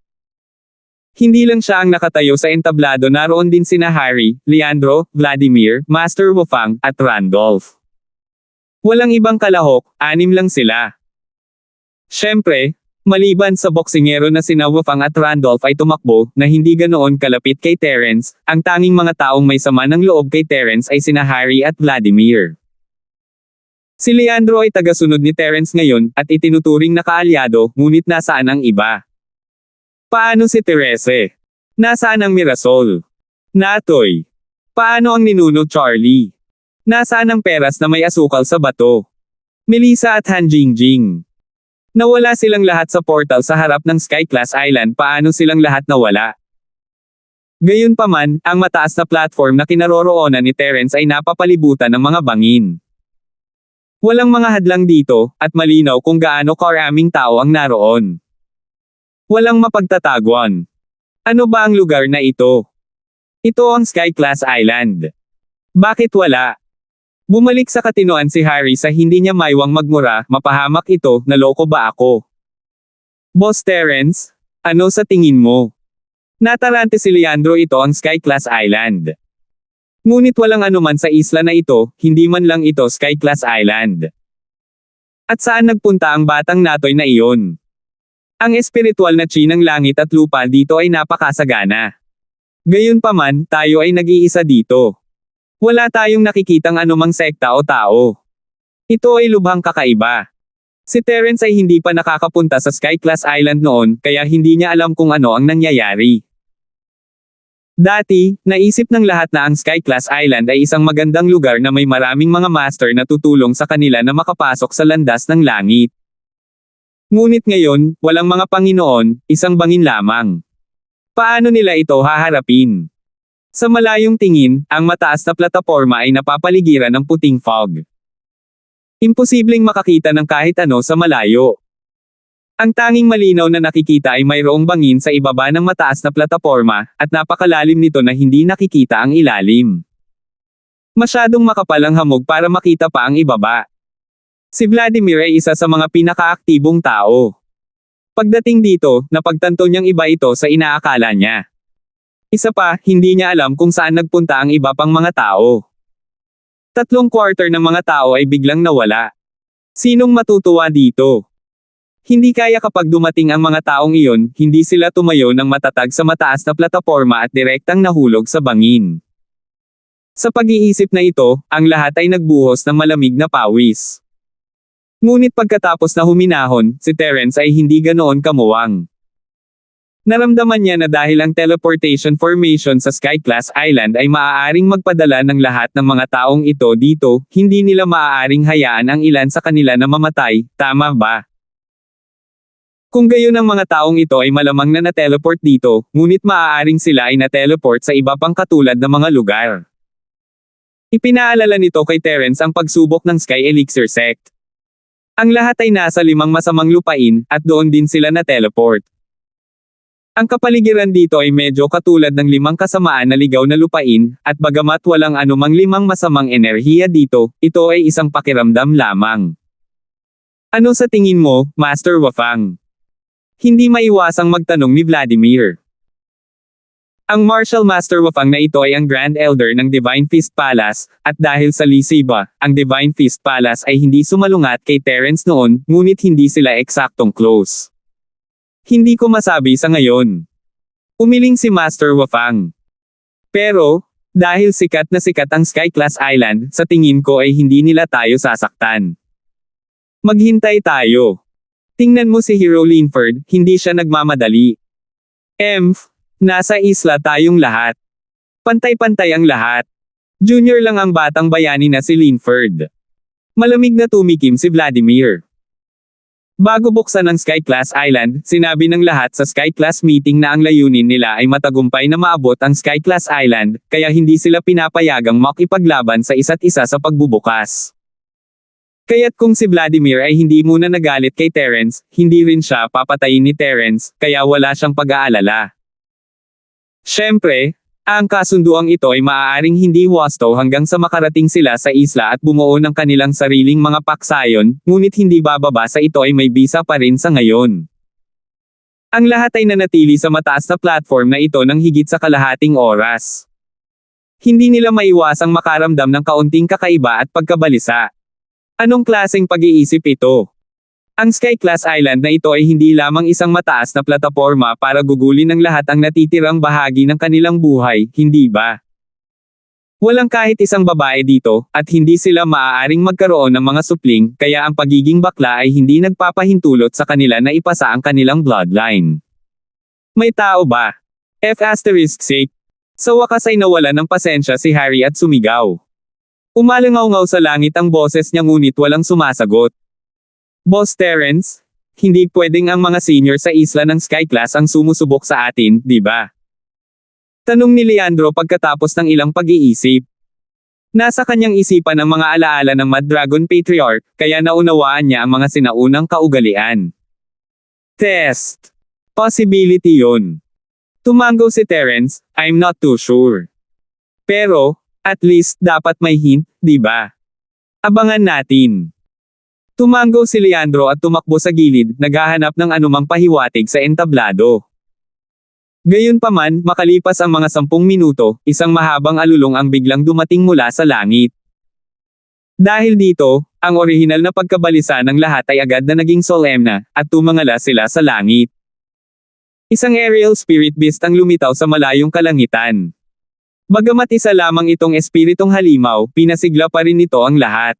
Hindi lang siya ang nakatayo sa entablado, naroon din sina Harry, Leandro, Vladimir, Master Wufang, at Randolph. Walang ibang kalahok, 6 lang sila. Siyempre, maliban sa boksingero na sina Wufang at Randolph ay tumakbo, na hindi ganoon kalapit kay Terence, ang tanging mga taong may sama ng loob kay Terence ay sina Harry at Vladimir. Si Leandro ay tagasunod ni Terence ngayon, at itinuturing na kaalyado, ngunit nasaan ang iba? Paano si Therese? Nasaan ang Mirasol? Natoy? Paano ang ninuno Charlie? Nasaan ang peras na may asukal sa bato? Melissa at Han Jingjing? Nawala silang lahat sa portal sa harap ng Sky Class Island. Paano silang lahat nawala? Gayunpaman, ang mataas na platform na kinaroroonan ni Terence ay napapalibutan ng mga bangin. Walang mga hadlang dito, at malinaw kung gaano karaming tao ang naroon. Walang mapagtataguan. Ano ba ang lugar na ito? Ito ang Sky Class Island. Bakit wala? Bumalik sa katinoan si Harry sa hindi niya maiwang magmura, mapahamak ito, naloko ba ako? Boss Terence, ano sa tingin mo? Natarante si Leandro, ito ang Sky Class Island. Ngunit walang anuman sa isla na ito, hindi man lang ito Sky Class Island. At saan nagpunta ang batang Natoy na iyon? Ang espiritual na chi ng langit at lupa dito ay napakasagana. Gayunpaman, tayo ay nag-iisa dito. Wala tayong nakikitang anumang sekta o tao. Ito ay lubhang kakaiba. Si Terence ay hindi pa nakakapunta sa Sky Class Island noon, kaya hindi niya alam kung ano ang nangyayari. Dati, naisip ng lahat na ang Sky Class Island ay isang magandang lugar na may maraming mga master na tutulong sa kanila na makapasok sa landas ng langit. Ngunit ngayon, walang mga Panginoon, isang bangin lamang. Paano nila ito haharapin? Sa malayong tingin, ang mataas na plataporma ay napapaligiran ng puting fog. Imposibleng makakita ng kahit ano sa malayo. Ang tanging malinaw na nakikita ay mayroong bangin sa ibaba ng mataas na plataporma, at napakalalim nito na hindi nakikita ang ilalim. Masyadong makapal ang hamog para makita pa ang ibaba. Si Vladimir ay isa sa mga pinakaaktibong tao. Pagdating dito, napagtanto niyang iba ito sa inaakala niya. Isa pa, hindi niya alam kung saan nagpunta ang iba pang mga tao. 3/4 ng mga tao ay biglang nawala. Sinong matutuwa dito? Hindi kaya kapag dumating ang mga taong iyon, hindi sila tumayo ng matatag sa mataas na plataporma at direktang nahulog sa bangin. Sa pag-iisip na ito, ang lahat ay nagbuhos ng malamig na pawis. Ngunit pagkatapos na huminahon, si Terence ay hindi ganoon kamuwang. Naramdaman niya na dahil ang teleportation formation sa Sky Class Island ay maaaring magpadala ng lahat ng mga taong ito dito, hindi nila maaaring hayaan ang ilan sa kanila na mamatay, tama ba? Kung gayon ang mga taong ito ay malamang na na-teleport dito, ngunit maaaring sila ay na-teleport sa iba pang katulad na mga lugar. Ipinaalala nito kay Terence ang pagsubok ng Sky Elixir Sect. Ang lahat ay nasa 5 masamang lupain, at doon din sila na-teleport. Ang kapaligiran dito ay medyo katulad ng 5 kasamaan na ligaw na lupain, at bagamat walang anumang 5 masamang enerhiya dito, ito ay isang pakiramdam lamang. Ano sa tingin mo, Master Wafang? Hindi maiwasang magtanong ni Vladimir. Ang Martial Master Wafang na ito ay ang Grand Elder ng Divine Fist Palace, at dahil sa Lisiba, ang Divine Fist Palace ay hindi sumalungat kay Terence noon, ngunit hindi sila eksaktong close. Hindi ko masabi sa ngayon. Umiling si Master Wafang. Pero, dahil sikat na sikat ang Sky Class Island, sa tingin ko ay hindi nila tayo sasaktan. Maghintay tayo. Tingnan mo si Hero Linford, hindi siya nagmamadali. Nasa isla tayong lahat. Pantay-pantay ang lahat. Junior lang ang batang bayani na si Linford. Malamig na tumikim si Vladimir. Bago buksan ang Sky Class Island, sinabi ng lahat sa Sky Class meeting na ang layunin nila ay matagumpay na maabot ang Sky Class Island, kaya hindi sila pinapayagang makipaglaban sa isa't isa sa pagbubukas. Kaya't kung si Vladimir ay hindi muna nagalit kay Terence, hindi rin siya papatayin ni Terence, kaya wala siyang pag-aalala. Siyempre, ang kasunduang ito ay maaaring hindi wasto hanggang sa makarating sila sa isla at bumuo ng kanilang sariling mga paksayon, ngunit hindi bababa sa ito ay may bisa pa rin sa ngayon. Ang lahat ay nanatili sa mataas na platform na ito ng higit sa kalahating oras. Hindi nila maiwasang makaramdam ng kaunting kakaiba at pagkabalisa. Anong klaseng pag-iisip ito? Ang Sky Class Island na ito ay hindi lamang isang mataas na plataporma para gugulin ng lahat ang natitirang bahagi ng kanilang buhay, hindi ba? Walang kahit isang babae dito, at hindi sila maaaring magkaroon ng mga supling, kaya ang pagiging bakla ay hindi nagpapahintulot sa kanila na ipasa ang kanilang bloodline. May tao ba? F***sake. Sa wakas ay nawala ng pasensya si Harry at sumigaw. Umalangaw-ngaw sa langit ang boses niya ngunit walang sumasagot. Boss Terence, hindi pwedeng ang mga senior sa isla ng Sky Class ang sumusubok sa atin, di ba? Tanong ni Leandro pagkatapos ng ilang pag-iisip. Nasa kanyang isipan ang mga alaala ng Mad Dragon Patriarch, kaya naunawaan niya ang mga sinaunang kaugalian. Test. Possibility yon. Tumango si Terence, I'm not too sure. Pero, at least dapat may hint, di ba? Abangan natin. Tumango si Leandro at tumakbo sa gilid, naghahanap ng anumang pahiwatig sa entablado. Gayunpaman, makalipas ang mga 10 minuto, isang mahabang alulong ang biglang dumating mula sa langit. Dahil dito, ang orihinal na pagkabalisa ng lahat ay agad na naging solemna, at tumangala sila sa langit. Isang aerial spirit beast ang lumitaw sa malayong kalangitan. Bagamat isa lamang itong espiritong halimaw, pinasigla pa rin nito ang lahat.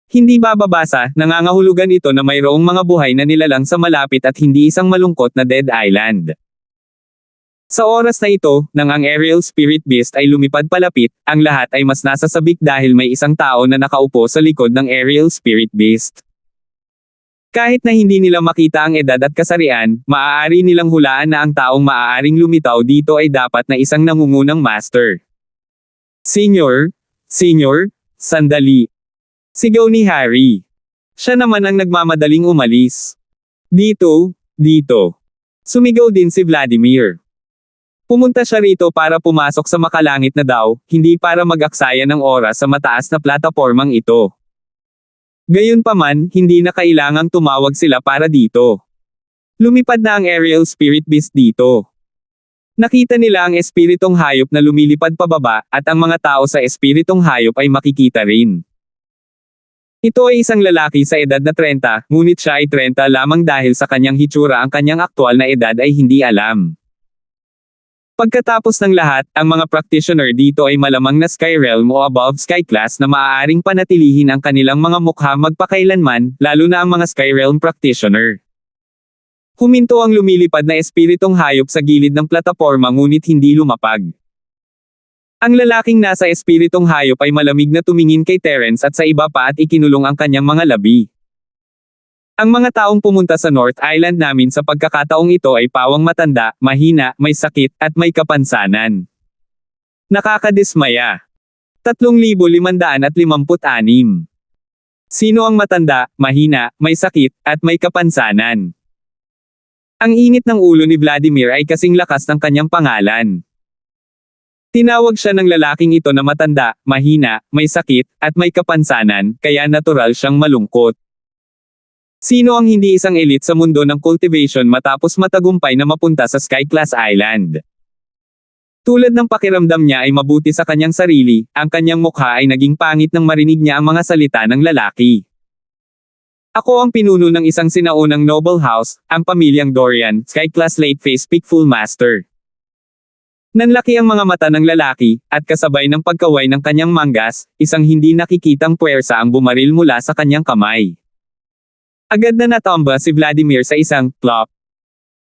Hindi bababasa, nangangahulugan ito na mayroong mga buhay na nilalang sa malapit at hindi isang malungkot na dead island. Sa oras na ito, nang ang aerial spirit beast ay lumipad palapit, ang lahat ay mas nasasabik dahil may isang tao na nakaupo sa likod ng aerial spirit beast. Kahit na hindi nila makita ang edad at kasarian, maaari nilang hulaan na ang taong maaaring lumitaw dito ay dapat na isang nangungunang master. Senior, sandali. Sigaw ni Harry. Siya naman ang nagmamadaling umalis. Dito. Sumigaw din si Vladimir. Pumunta siya rito para pumasok sa makalangit na daw, hindi para mag-aksaya ng oras sa mataas na platapormang ito. Gayunpaman, hindi na kailangang tumawag sila para dito. Lumipad na ang aerial spirit beast dito. Nakita nila ang espiritong hayop na lumilipad pababa, at ang mga tao sa espiritong hayop ay makikita rin. Ito ay isang lalaki sa edad na 30, ngunit siya ay 30 lamang dahil sa kanyang hitsura ang kanyang aktwal na edad ay hindi alam. Pagkatapos ng lahat, ang mga practitioner dito ay malamang na Sky Realm o above Sky Class na maaaring panatilihin ang kanilang mga mukha magpakailanman, lalo na ang mga Sky Realm practitioner. Huminto ang lumilipad na espiritong hayop sa gilid ng plataporma ngunit hindi lumapag. Ang lalaking nasa espiritong hayop ay malamig na tumingin kay Terence at sa iba pa at ikinulong ang kanyang mga labi. Ang mga taong pumunta sa North Island namin sa pagkakataong ito ay pawang matanda, mahina, may sakit, at may kapansanan. Nakakadismaya. 3,556. Sino ang matanda, mahina, may sakit, at may kapansanan? Ang init ng ulo ni Vladimir ay kasing lakas ng kanyang pangalan. Tinawag siya ng lalaking ito na matanda, mahina, may sakit, at may kapansanan, kaya natural siyang malungkot. Sino ang hindi isang elite sa mundo ng cultivation matapos matagumpay na mapunta sa Sky Class Island? Tulad ng pakiramdam niya ay mabuti sa kanyang sarili, ang kanyang mukha ay naging pangit nang marinig niya ang mga salita ng lalaki. Ako ang pinuno ng isang sinaunang noble house, ang pamilyang Dorian, Sky Class Late Phase Peakful Master. Nanlaki ang mga mata ng lalaki, at kasabay ng pagkaway ng kanyang manggas, isang hindi nakikitang puwersa ang bumaril mula sa kanyang kamay. Agad na natomba si Vladimir sa isang plop.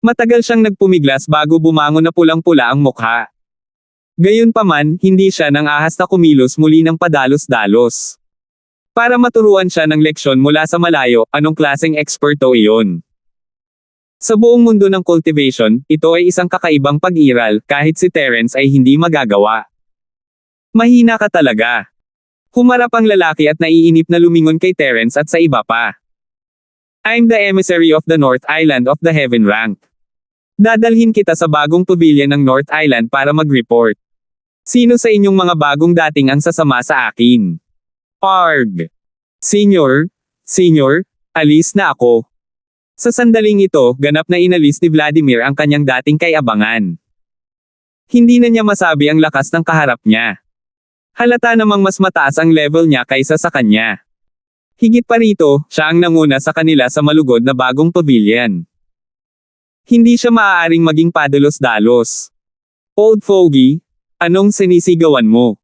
Matagal siyang nagpumiglas bago bumangon na pulang-pula ang mukha. Gayunpaman, hindi siya nang ahas na kumilos muli ng padalos-dalos. Para maturuan siya ng leksyon mula sa malayo, anong klaseng eksperto iyon. Sa buong mundo ng cultivation, ito ay isang kakaibang pag-iral, kahit si Terence ay hindi magagawa. Mahina ka talaga. Humarap ang lalaki at naiinip na lumingon kay Terence at sa iba pa. I'm the emissary of the North Island of the Heaven Rank. Dadalhin kita sa bagong pavilion ng North Island para mag-report. Sino sa inyong mga bagong dating ang sasama sa akin? Arg! Senior, alis na ako. Sa sandaling ito, ganap na inalis ni Vladimir ang kanyang dating kay-abangan. Hindi na niya masabi ang lakas ng kaharap niya. Halata namang mas mataas ang level niya kaysa sa kanya. Higit pa rito, siya ang nanguna sa kanila sa malugod na bagong pavilion. Hindi siya maaaring maging padalos-dalos. Old fogey, anong sinisigawan mo?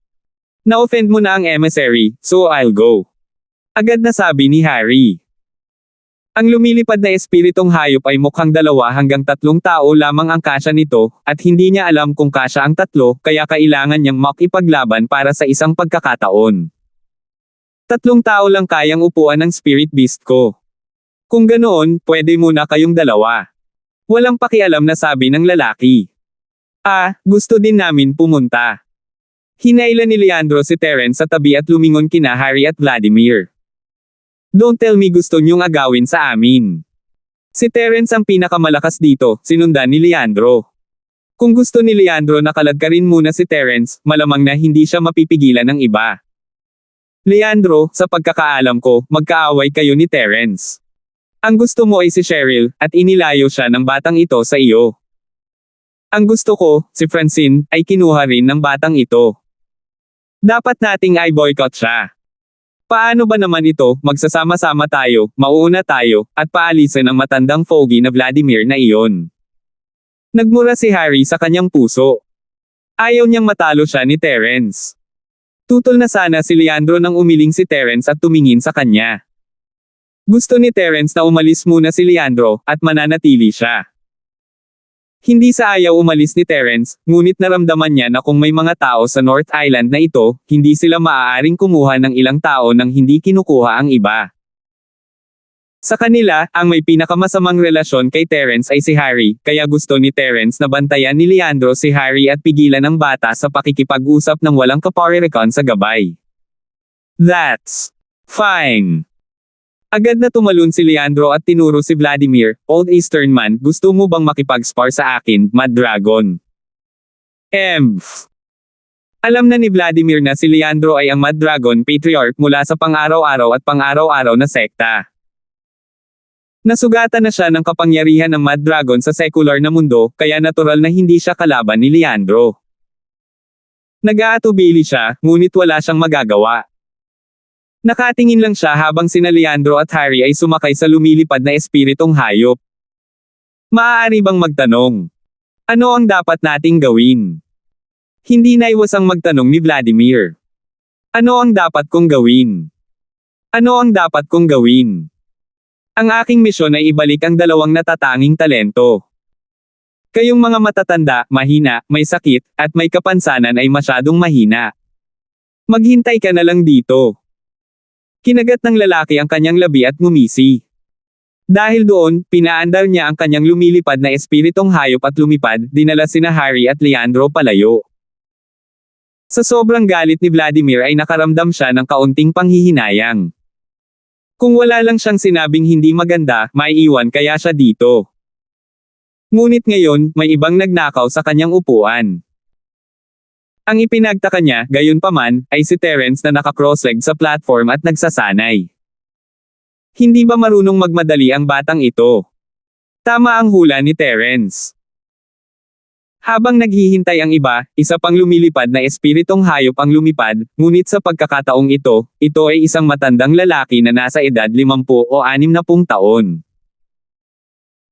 Na-offend mo na ang emissary, so I'll go. Agad na sabi ni Harry. Ang lumilipad na espiritong hayop ay mukhang 2 hanggang 3 tao lamang ang kasya nito, at hindi niya alam kung kasya ang 3, kaya kailangan niyang makipaglaban para sa isang pagkakataon. 3 tao lang kayang upuan ng spirit beast ko. Kung ganoon, pwede muna kayong 2. Walang pakialam na sabi ng lalaki. Gusto din namin pumunta. Hinailan ni Leandro si Terence sa tabi at lumingon kina Harry at Vladimir. Don't tell me gusto niyong agawin sa amin. Si Terence ang pinakamalakas dito, sinundan ni Leandro. Kung gusto ni Leandro na kaladkarin muna si Terence, malamang na hindi siya mapipigilan ng iba. Leandro, sa pagkakaalam ko, magkaaway kayo ni Terence. Ang gusto mo ay si Cheryl, at inilayo siya ng batang ito sa iyo. Ang gusto ko, si Francine, ay kinuha rin ng batang ito. Dapat nating ay boycott siya. Paano ba naman ito, magsasama-sama tayo, mauuna tayo, at paalisin ang matandang fogey na Vladimir na iyon. Nagmura si Harry sa kanyang puso. Ayaw niyang matalo siya ni Terence. Tutol na sana si Leandro nang umiling si Terence at tumingin sa kanya. Gusto ni Terence na umalis muna si Leandro, at mananatili siya. Hindi sa ayaw umalis ni Terence, ngunit naramdaman niya na kung may mga tao sa North Island na ito, hindi sila maaaring kumuha ng ilang tao nang hindi kinukuha ang iba. Sa kanila, ang may pinakamasamang relasyon kay Terence ay si Harry, kaya gusto ni Terence na bantayan ni Leandro si Harry at pigilan ang bata sa pakikipag-usap ng walang kaparerekan sa gabay. That's fine. Agad na tumalon si Leandro at tinuro si Vladimir, Old Eastern man, gusto mo bang makipag-spar sa akin, Mad Dragon? Alam na ni Vladimir na si Leandro ay ang Mad Dragon Patriarch mula sa pang-araw-araw at pang-araw-araw na sekta. Nasugatan na siya ng kapangyarihan ng Mad Dragon sa secular na mundo, kaya natural na hindi siya kalaban ni Leandro. Nag-aatubili siya, ngunit wala siyang magagawa. Nakatingin lang siya habang sina Leandro at Harry ay sumakay sa lumilipad na espiritong hayop. Maaari bang magtanong? Ano ang dapat nating gawin? Hindi naiwasang magtanong ni Vladimir. Ano ang dapat kong gawin? Ano ang dapat kong gawin? Ang aking misyon ay ibalik ang dalawang natatanging talento. Kayong mga matatanda, mahina, may sakit, at may kapansanan ay masyadong mahina. Maghintay ka na lang dito. Kinagat ng lalaki ang kanyang labi at ngumisi. Dahil doon, pinaandar niya ang kanyang lumilipad na espiritong hayop at lumipad, dinala sina Harry at Leandro palayo. Sa sobrang galit ni Vladimir ay nakaramdam siya ng kaunting panghihinayang. Kung wala lang siyang sinabing hindi maganda, maiiwan kaya siya dito. Ngunit ngayon, may ibang nagnakaw sa kanyang upuan. Ang ipinagtaka niya, gayunpaman, ay si Terence na naka-cross-leg sa platform at nagsasanay. Hindi ba marunong magmadali ang batang ito? Tama ang hula ni Terence. Habang naghihintay ang iba, isa pang lumilipad na espiritong hayop ang lumipad, ngunit sa pagkakataong ito ay isang matandang lalaki na nasa edad 50 o 60 taon.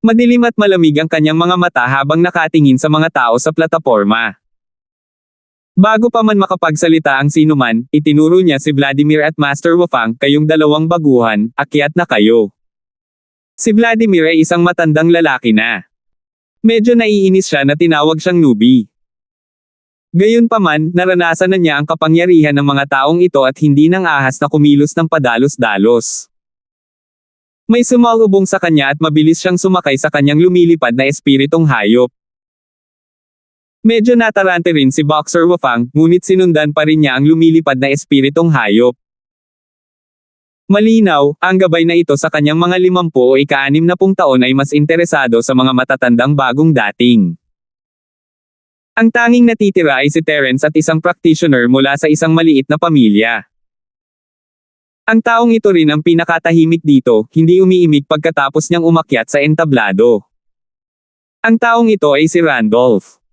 Madilim at malamig ang kanyang mga mata habang nakatingin sa mga tao sa plataporma. Bago pa man makapagsalita ang sinuman, itinuro niya si Vladimir at Master Wafang, kayong dalawang baguhan, akyat na kayo. Si Vladimir ay isang matandang lalaki na. Medyo naiinis siya na tinawag siyang newbie. Gayunpaman, naranasan na niya ang kapangyarihan ng mga taong ito at hindi nang ahas na kumilos ng padalos-dalos. May sumalubong sa kanya at mabilis siyang sumakay sa kanyang lumilipad na espiritong hayop. Medyo natarante rin si Boxer Wafang, ngunit sinundan pa rin niya ang lumilipad na espiritong hayop. Malinaw, ang gabay na ito sa kanyang mga 50 o ika-60 taon ay mas interesado sa mga matatandang bagong dating. Ang tanging natitira ay si Terence at isang practitioner mula sa isang maliit na pamilya. Ang taong ito rin ang pinakatahimik dito, hindi umiimik pagkatapos niyang umakyat sa entablado. Ang taong ito ay si Randolph.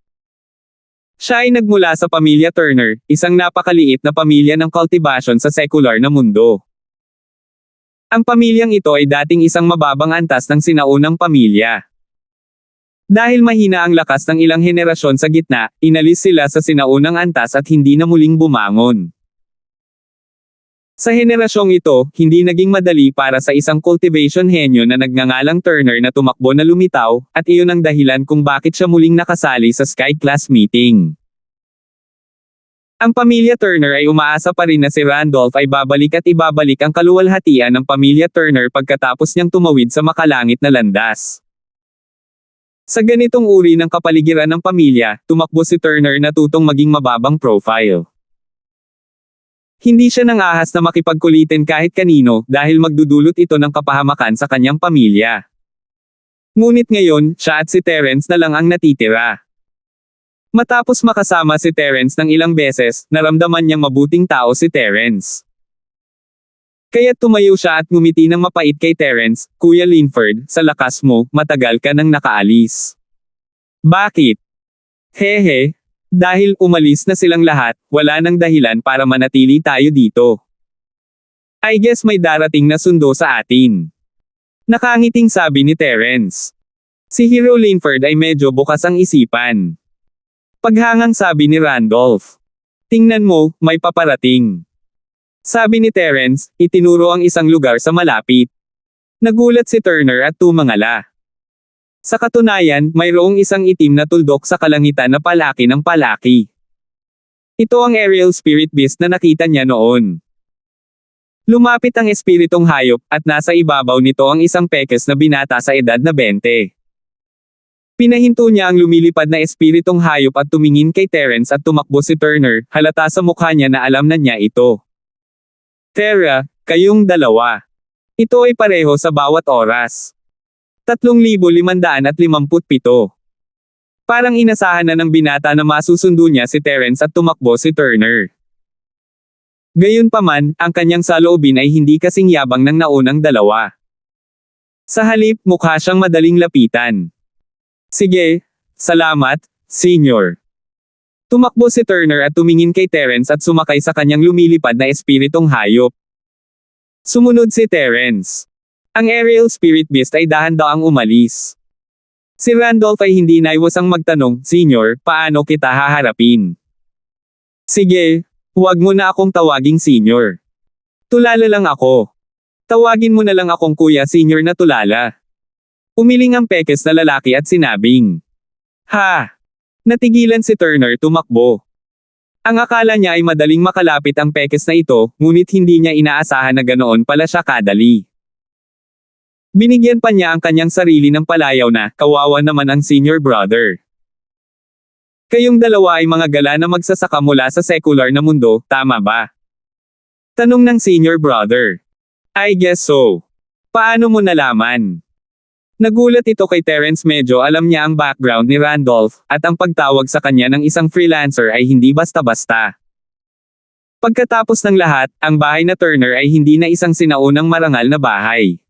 Siya ay nagmula sa pamilya Turner, isang napakaliit na pamilya ng cultivation sa secular na mundo. Ang pamilyang ito ay dating isang mababang antas ng sinaunang pamilya. Dahil mahina ang lakas ng ilang henerasyon sa gitna, inalis sila sa sinaunang antas at hindi na muling bumangon. Sa henerasyong ito, hindi naging madali para sa isang cultivation henyo na nagngangalang Turner na tumakbo na lumitaw, at iyon ang dahilan kung bakit siya muling nakasali sa Sky Class meeting. Ang pamilya Turner ay umaasa pa rin na si Randolph ay babalik at ibabalik ang kaluwalhatian ng pamilya Turner pagkatapos niyang tumawid sa makalangit na landas. Sa ganitong uri ng kapaligiran ng pamilya, tumakbo si Turner na tutong maging mababang profile. Hindi siya nang ahas na makipagkulitin kahit kanino dahil magdudulot ito ng kapahamakan sa kanyang pamilya. Ngunit ngayon, siya at si Terence na lang ang natitira. Matapos makasama si Terence ng ilang beses, naramdaman niyang mabuting tao si Terence. Kaya't tumayo siya at ngumiti ng mapait kay Terence, Kuya Linford, sa lakas mo, matagal ka nang nakaalis. Bakit? Hehe. Dahil umalis na silang lahat, wala nang dahilan para manatili tayo dito. I guess may darating na sundo sa atin. Nakangiting sabi ni Terence. Si Hero Linford ay medyo bukas ang isipan. Paghangang sabi ni Randolph. Tingnan mo, may paparating. Sabi ni Terence, itinuro ang isang lugar sa malapit. Nagulat si Turner at tumangala. Sa katunayan, mayroong isang itim na tuldok sa kalangitan na palaki ng palaki. Ito ang aerial spirit beast na nakita niya noon. Lumapit ang espiritong hayop, at nasa ibabaw nito ang isang pekes na binata sa edad na 20. Pinahinto niya ang lumilipad na espiritong hayop at tumingin kay Terence at tumakbo si Turner, halata sa mukha niya na alam na niya ito. Tara, kayong dalawa. Ito ay pareho sa bawat oras. 3,557. Parang inasahan na ng binata na masusundo niya si Terence at tumakbo si Turner. Gayunpaman, ang kanyang saloobin ay hindi kasing yabang ng naunang dalawa. Sa halip, mukha siyang madaling lapitan. Sige, salamat, Senior. Tumakbo si Turner at tumingin kay Terence at sumakay sa kanyang lumilipad na espiritong hayop. Sumunod si Terence. Ang aerial spirit beast ay dahan-daang umalis. Si Randolph ay hindi naiwasang magtanong, Senior, paano kita haharapin? Sige, huwag mo na akong tawaging Senior. Tulala lang ako. Tawagin mo na lang akong Kuya Senior na tulala. Umiling ang pekes na lalaki at sinabing, Ha! Natigilan si Turner tumakbo. Ang akala niya ay madaling makalapit ang pekes na ito, ngunit hindi niya inaasahan na ganoon pala siya kadali. Binigyan pa niya ang kanyang sarili ng palayaw na, kawawa naman ang senior brother. Kayong dalawa ay mga gala na magsasaka mula sa secular na mundo, tama ba? Tanong ng senior brother. I guess so. Paano mo nalaman? Nagulat ito kay Terence, medyo alam niya ang background ni Randolph, at ang pagtawag sa kanya ng isang freelancer ay hindi basta-basta. Pagkatapos ng lahat, ang bahay na Turner ay hindi na isang sinaunang marangal na bahay.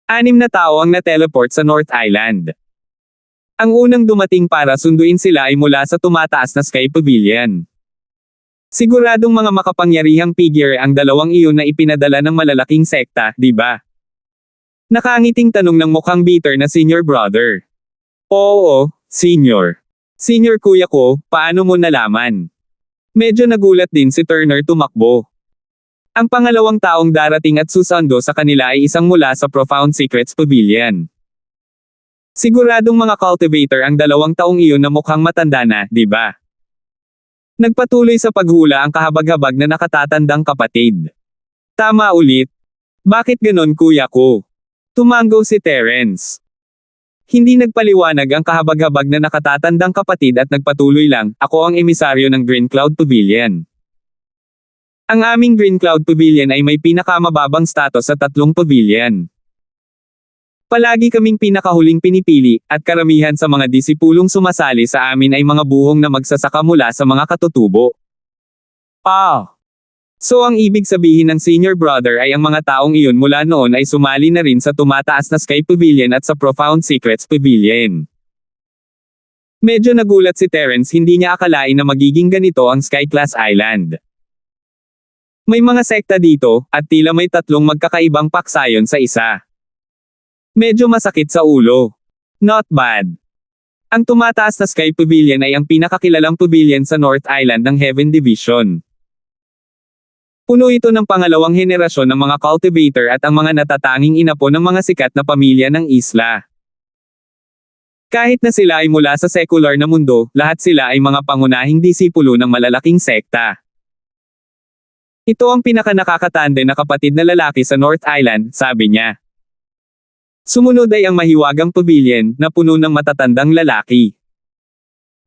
6 na tao ang na-teleport sa North Island. Ang unang dumating para sunduin sila ay mula sa tumataas na Sky Pavilion. Siguradong mga makapangyarihang figure ang dalawang iyon na ipinadala ng malalaking sekta, di ba? Nakangiting tanong ng mukhang bitter na senior brother. Oo, senior. Senior kuya ko, paano mo nalaman? Medyo nagulat din si Turner tumakbo. Ang pangalawang taong darating at susando sa kanila ay isang mula sa Profound Secrets Pavilion. Siguradong mga cultivator ang dalawang taong iyon na mukhang matanda na, di ba? Nagpatuloy sa paghula ang kahabag-habag na nakatatandang kapatid. Tama ulit. Bakit ganon kuya ko? Tumango si Terence. Hindi nagpaliwanag ang kahabag-habag na nakatatandang kapatid at nagpatuloy lang, ako ang emisaryo ng Green Cloud Pavilion. Ang aming Green Cloud Pavilion ay may pinakamababang status sa 3 pavilion. Palagi kaming pinakahuling pinipili, at karamihan sa mga disipulong sumasali sa amin ay mga buhong na magsasaka mula sa mga katutubo. So ang ibig sabihin ng senior brother ay ang mga taong iyon mula noon ay sumali na rin sa tumataas na Sky Pavilion at sa Profound Secrets Pavilion. Medyo nagulat si Terence, hindi niya akalain na magiging ganito ang Sky Class Island. May mga sekta dito, at tila may 3 magkakaibang paksayon sa isa. Medyo masakit sa ulo. Not bad. Ang tumataas na Sky Pavilion ay ang pinakakilalang pavilion sa North Island ng Heaven Division. Puno ito ng pangalawang henerasyon ng mga cultivator at ang mga natatanging inapo ng mga sikat na pamilya ng isla. Kahit na sila ay mula sa secular na mundo, lahat sila ay mga pangunahing disipulo ng malalaking sekta. Ito ang pinakanakakatanda na kapatid na lalaki sa North Island, sabi niya. Sumunod ay ang mahiwagang pavilion, na puno ng matatandang lalaki.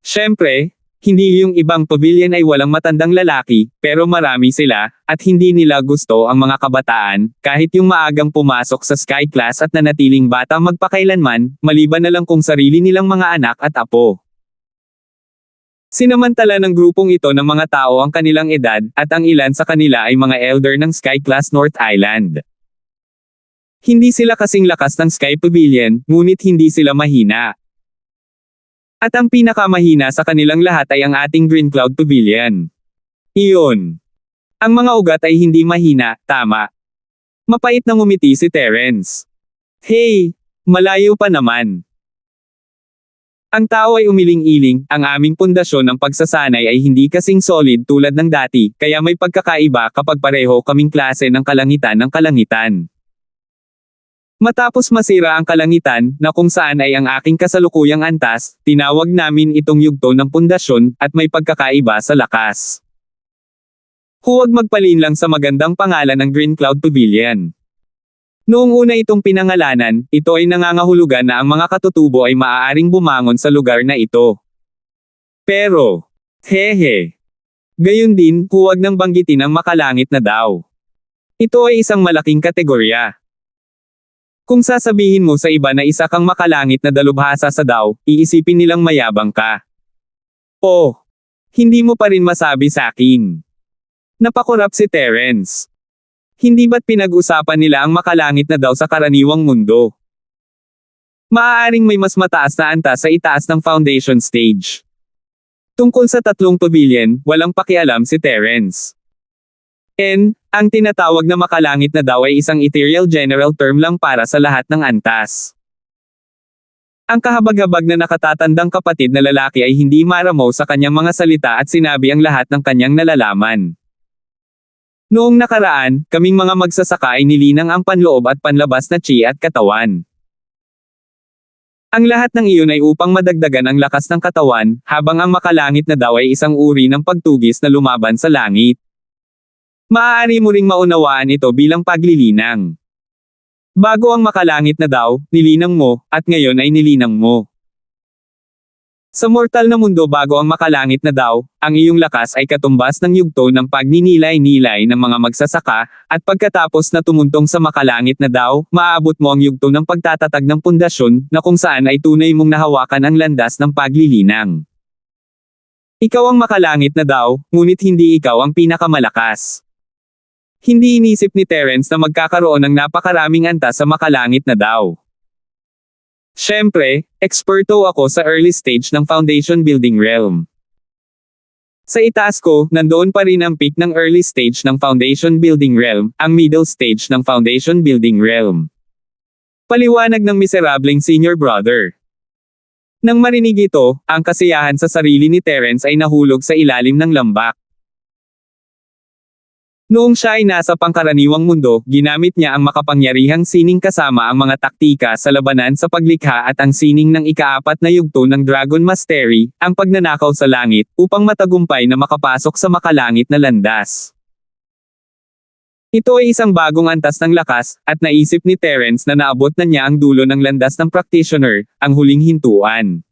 Siyempre, hindi yung ibang pavilion ay walang matandang lalaki, pero marami sila, at hindi nila gusto ang mga kabataan, kahit yung maagang pumasok sa Sky Class at nanatiling bata magpakailanman, maliban na lang kung sarili nilang mga anak at apo. Sinamantala ng grupong ito ng mga tao ang kanilang edad, at ang ilan sa kanila ay mga elder ng Sky Class North Island. Hindi sila kasing lakas ng Sky Pavilion, ngunit hindi sila mahina. At ang pinakamahina sa kanilang lahat ay ang ating Green Cloud Pavilion. Iyon. Ang mga ugat ay hindi mahina, tama. Mapait na ngumiti si Terence. Hey, malayo pa naman. Ang tao ay umiling-iling, ang aming pundasyon ng pagsasanay ay hindi kasing solid tulad ng dati, kaya may pagkakaiba kapag pareho kaming klase ng kalangitan ng kalangitan. Matapos masira ang kalangitan, na kung saan ay ang aking kasalukuyang antas, tinawag namin itong yugto ng pundasyon, at may pagkakaiba sa lakas. Huwag magpalinlang sa magandang pangalan ng Green Cloud Pavilion. Noong una itong pinangalanan, ito ay nangangahulugan na ang mga katutubo ay maaaring bumangon sa lugar na ito. Pero, gayon din, huwag nang banggitin ang makalangit na daw. Ito ay isang malaking kategorya. Kung sasabihin mo sa iba na isa kang makalangit na dalubhasa sa daw, iisipin nilang mayabang ka. Oh, hindi mo pa rin masabi sa akin. Napakurap si Terence. Hindi ba't pinag-usapan nila ang makalangit na daw sa karaniwang mundo? Maaaring may mas mataas na antas sa itaas ng foundation stage. Tungkol sa tatlong pavilion, walang pakialam si Terence. Ang tinatawag na makalangit na daw ay isang ethereal general term lang para sa lahat ng antas. Ang kahabag-habag na nakatatandang kapatid na lalaki ay hindi maramaw sa kanyang mga salita at sinabi ang lahat ng kanyang nalalaman. Noong nakaraan, kaming mga magsasaka ay nilinang ang panloob at panlabas na chi at katawan. Ang lahat ng iyon ay upang madagdagan ang lakas ng katawan, habang ang makalangit na daw ay isang uri ng pagtugis na lumaban sa langit. Maaari mo ring maunawaan ito bilang paglilinang. Bago ang makalangit na daw, nilinang mo, at ngayon ay nilinang mo. Sa mortal na mundo bago ang makalangit na daw, ang iyong lakas ay katumbas ng yugto ng pagninilay-nilay ng mga magsasaka, at pagkatapos na tumuntong sa makalangit na daw, maaabot mo ang yugto ng pagtatatag ng pundasyon, na kung saan ay tunay mong nahawakan ang landas ng paglilinang. Ikaw ang makalangit na daw, ngunit hindi ikaw ang pinakamalakas. Hindi inisip ni Terence na magkakaroon ng napakaraming antas sa makalangit na daw. Siyempre, eksperto ako sa early stage ng foundation building realm. Sa itaas ko, nandoon pa rin ang peak ng early stage ng foundation building realm, ang middle stage ng foundation building realm. Paliwanag ng miserableng senior brother. Nang marinig ito, ang kasiyahan sa sarili ni Terence ay nahulog sa ilalim ng lambak. Noong siya ay nasa pangkaraniwang mundo, ginamit niya ang makapangyarihang sining kasama ang mga taktika sa labanan sa paglikha at ang sining ng ikaapat na yugto ng Dragon Mastery, ang pagnanakaw sa langit, upang matagumpay na makapasok sa makalangit na landas. Ito ay isang bagong antas ng lakas, at naisip ni Terence na naabot na niya ang dulo ng landas ng practitioner, ang huling hintuan.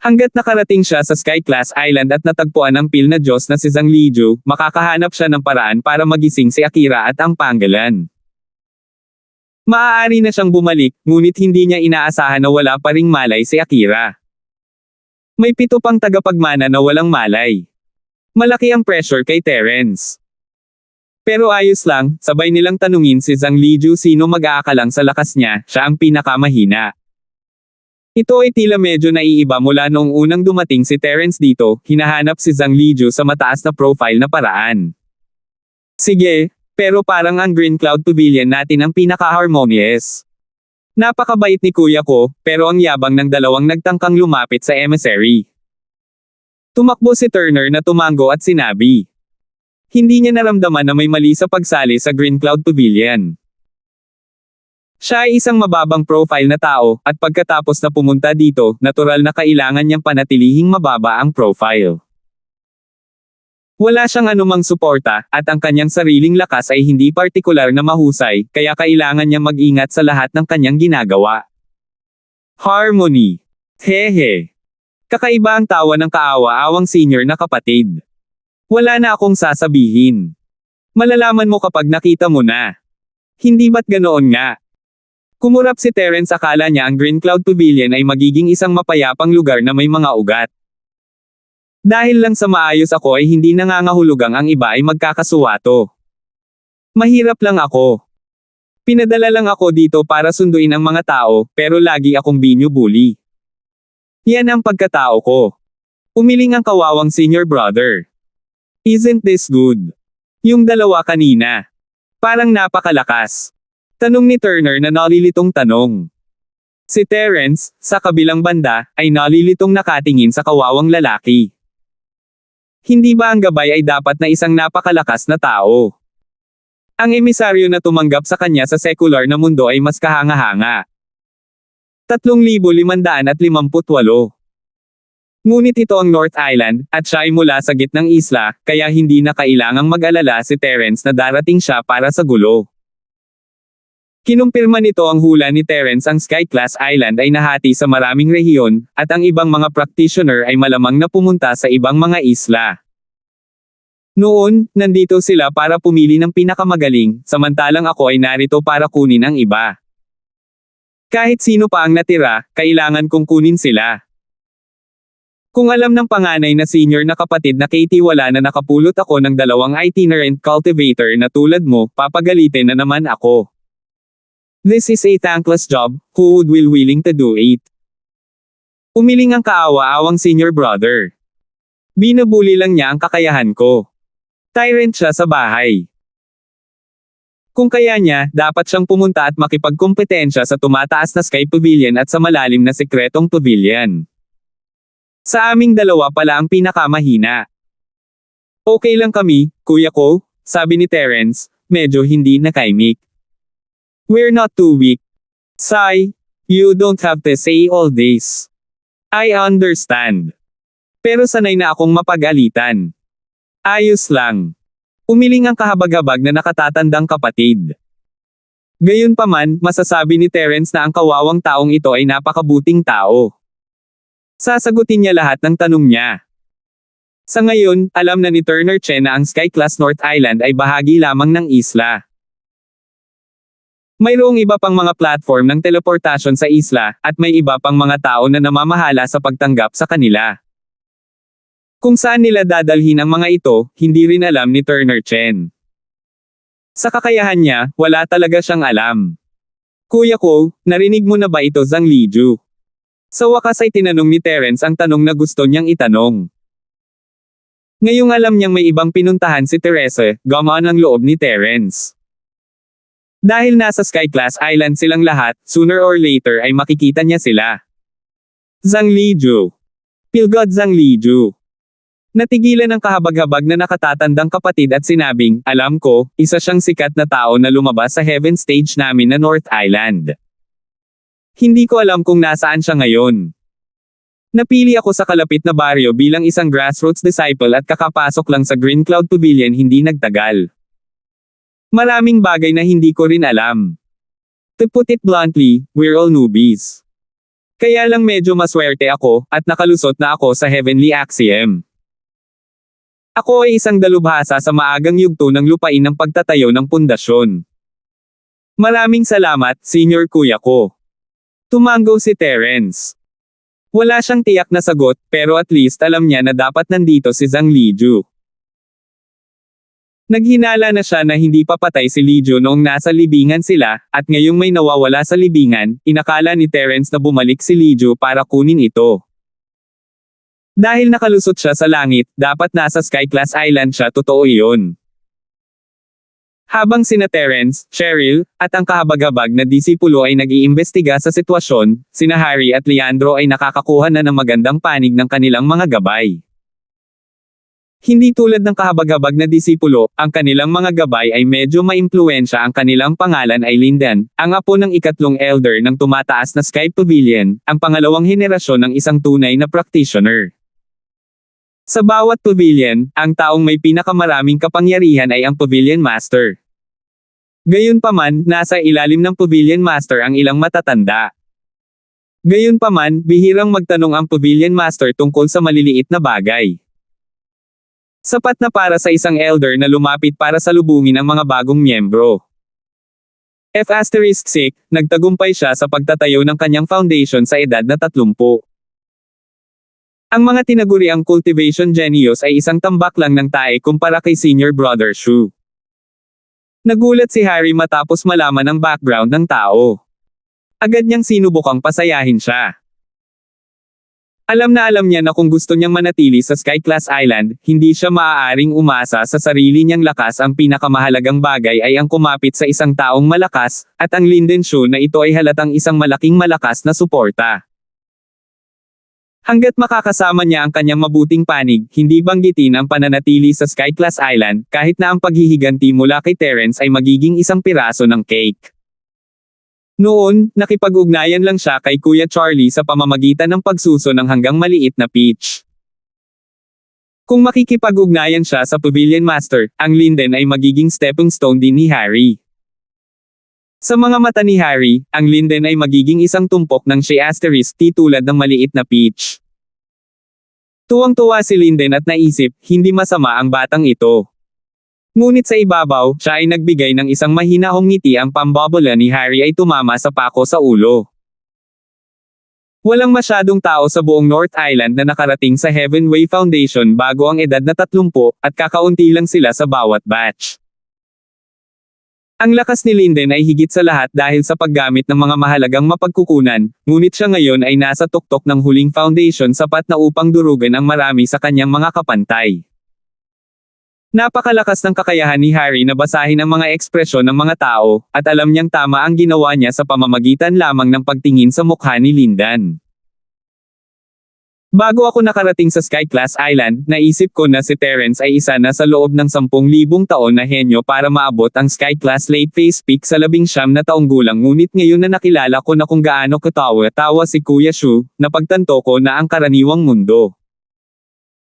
Hanggat nakarating siya sa Sky Class Island at natagpuan ang pil na Diyos na si Zhang Liju, makakahanap siya ng paraan para magising si Akira at ang Panggalan. Maaari na siyang bumalik, ngunit hindi niya inaasahan na wala pa ring malay si Akira. May 7 pang tagapagmana na walang malay. Malaki ang pressure kay Terence. Pero ayos lang, sabay nilang tanungin si Zhang Liju sino mag-aakalang sa lakas niya, siya ang pinakamahina. Ito ay tila medyo naiiba mula noong unang dumating si Terence dito, hinahanap si Zhang Liju sa mataas na profile na paraan. Sige, pero parang ang Green Cloud Pavilion natin ang pinaka-harmonious. Napakabait ni kuya ko, pero ang yabang ng dalawang nagtangkang lumapit sa emissary. Tumakbo si Turner na tumango at sinabi. Hindi niya naramdaman na may mali sa pagsali sa Green Cloud Pavilion. Siya ay isang mababang profile na tao, at pagkatapos na pumunta dito, natural na kailangan niyang panatilihing mababa ang profile. Wala siyang anumang suporta, at ang kanyang sariling lakas ay hindi partikular na mahusay, kaya kailangan niyang mag-ingat sa lahat ng kanyang ginagawa. Harmony. Kakaiba ang tawa ng kaawa-awang senior na kapatid. Wala na akong sasabihin. Malalaman mo kapag nakita mo na. Hindi ba't ganoon nga? Kumurap si Terence, akala niya ang Green Cloud Pavilion ay magiging isang mapayapang lugar na may mga ugat. Dahil lang sa maayos ako ay hindi nangangahulugang ang iba ay magkakasuwato. Mahirap lang ako. Pinadala lang ako dito para sunduin ang mga tao, pero lagi akong binubuli. Yan ang pagkatao ko. Umiling ang kawawang senior brother. Isn't this good? Yung dalawa kanina. Parang napakalakas. Tanong ni Turner na nalilitong tanong. Si Terence, sa kabilang banda, ay nalilitong nakatingin sa kawawang lalaki. Hindi ba ang gabay ay dapat na isang napakalakas na tao? Ang emisaryo na tumanggap sa kanya sa sekular na mundo ay mas kahanga-hanga. 3,558. Ngunit ito ang North Island, at siya ay mula sa gitnang isla, kaya hindi na kailangang mag-alala si Terence na darating siya para sa gulo. Kinumpirma nito ang hula ni Terence ang Sky-class island ay nahati sa maraming rehiyon, at ang ibang mga practitioner ay malamang na pumunta sa ibang mga isla. Noon, nandito sila para pumili ng pinakamagaling, samantalang ako ay narito para kunin ang iba. Kahit sino pa ang natira, kailangan kong kunin sila. Kung alam ng panganay na senior na kapatid na Katie wala na nakapulot ako ng 2 itinerant cultivator na tulad mo, papagalitin na naman ako. This is a thankless job, who would will willing to do it? Umiling ang kaawa-awang senior brother. Binabuli lang niya ang kakayahan ko. Tyrant siya sa bahay. Kung kaya niya, dapat siyang pumunta at makipagkompetensya sa tumataas na Sky Pavilion at sa malalim na sekretong pavilion. Sa aming dalawa pala ang pinakamahina. Okay lang kami, kuya ko, sabi ni Terence, medyo hindi nakaimik. We're not too weak. Sigh, you don't have to say all this. I understand. Pero sanay na akong mapagalitan. Ayos lang. Umiling ang kahabag-habag na nakatatandang kapatid. Gayunpaman, masasabi ni Terence na ang kawawang taong ito ay napakabuting tao. Sasagutin niya lahat ng tanong niya. Sa ngayon, alam na ni Turner Chen na ang Sky-class North Island ay bahagi lamang ng isla. Mayroong iba pang mga platform ng teleportasyon sa isla, at may iba pang mga tao na namamahala sa pagtanggap sa kanila. Kung saan nila dadalhin ang mga ito, hindi rin alam ni Turner Chen. Sa kakayahan niya, wala talaga siyang alam. Kuya ko, narinig mo na ba ito, Zhang Liju? Sa wakas ay tinanong ni Terence ang tanong na gusto niyang itanong. Ngayong alam niyang may ibang pinuntahan si Teresa, gumaan ang loob ni Terence. Dahil nasa Sky-class island silang lahat, sooner or later ay makikita niya sila. Zhang Liju. Pilgod Zhang Liju. Natigilan ang kahabag-habag na nakatatandang kapatid at sinabing, alam ko, isa siyang sikat na tao na lumabas sa heaven stage namin na North Island. Hindi ko alam kung nasaan siya ngayon. Napili ako sa kalapit na baryo bilang isang grassroots disciple at kakapasok lang sa Green Cloud Pavilion hindi nagtagal. Maraming bagay na hindi ko rin alam. To put it bluntly, we're all newbies. Kaya lang medyo maswerte ako, at nakalusot na ako sa Heavenly Axiom. Ako ay isang dalubhasa sa maagang yugto ng lupain ng pagtatayo ng pundasyon. Maraming salamat, senior kuya ko. Tumango si Terence. Wala siyang tiyak na sagot, pero at least alam niya na dapat nandito si Zhang Liju. Naghinala na siya na hindi pa patay si Liju noong nasa libingan sila, at ngayong may nawawala sa libingan, inakala ni Terence na bumalik si Liju para kunin ito. Dahil nakalusot siya sa langit, dapat nasa Sky-class island siya, totoo iyon. Habang sina Terence, Cheryl, at ang kahabag-habag na disipulo ay nag-iimbestiga sa sitwasyon, sina Harry at Leandro ay nakakakuha na ng magandang panig ng kanilang mga gabay. Hindi tulad ng kahabag-habag na disipulo, ang kanilang mga gabay ay medyo maimpluwensya. Ang kanilang pangalan ay Linden, ang apo ng ikatlong elder ng tumataas na Sky Pavilion, ang pangalawang henerasyon ng isang tunay na practitioner. Sa bawat pavilion, ang taong may pinakamaraming kapangyarihan ay ang Pavilion Master. Gayunpaman, nasa ilalim ng Pavilion Master ang ilang matatanda. Gayunpaman, bihirang magtanong ang Pavilion Master tungkol sa maliliit na bagay. Sapat na para sa isang elder na lumapit para salubungin ang mga bagong miyembro. F*6, nagtagumpay siya sa pagtatayo ng kanyang foundation sa edad na 30. Ang mga tinaguriang cultivation genius ay isang tambak lang ng tae kumpara kay senior brother Shu. Nagulat si Harry matapos malaman ang background ng tao. Agad niyang sinubukang pasayahin siya. Alam na alam niya na kung gusto niyang manatili sa Sky-class Island, hindi siya maaaring umasa sa sarili niyang lakas. Ang pinakamahalagang bagay ay ang kumapit sa isang taong malakas, at ang Linden Shu na ito ay halatang isang malaking malakas na suporta. Hanggat makakasama niya ang kanyang mabuting panig, hindi banggitin ang pananatili sa Sky-class Island, kahit na ang paghihiganti mula kay Terence ay magiging isang piraso ng cake. Noon, nakipag-ugnayan lang siya kay Kuya Charlie sa pamamagitan ng pagsuso ng hanggang maliit na peach. Kung makikipag-ugnayan siya sa Pavilion Master, ang Linden ay magiging stepping stone din ni Harry. Sa mga mata ni Harry, ang Linden ay magiging isang tumpok ng Shea asterisk T tulad ng maliit na peach. Tuwang-tuwa si Linden at naisip, hindi masama ang batang ito. Ngunit sa ibabaw, siya ay nagbigay ng isang mahinahong ngiti. Ang pambobola ni Harry ay tumama sa pako sa ulo. Walang masyadong tao sa buong North Island na nakarating sa Heavenway Foundation bago ang edad na 30, at kakaunti lang sila sa bawat batch. Ang lakas ni Linden ay higit sa lahat dahil sa paggamit ng mga mahalagang mapagkukunan, ngunit siya ngayon ay nasa tuktok ng huling foundation sapat na upang durugan ang marami sa kanyang mga kapantay. Napakalakas ng kakayahan ni Harry na basahin ang mga ekspresyon ng mga tao, at alam niyang tama ang ginawa niya sa pamamagitan lamang ng pagtingin sa mukha ni Linden. Bago ako nakarating sa Sky-class Island, naisip ko na si Terence ay isa na sa loob ng 10,000 taon na henyo para maabot ang Sky-class late phase peak sa 19 na taong gulang. Ngunit ngayon na nakilala ko na kung gaano katawa si Kuya Shu, napagtanto ko na ang karaniwang mundo.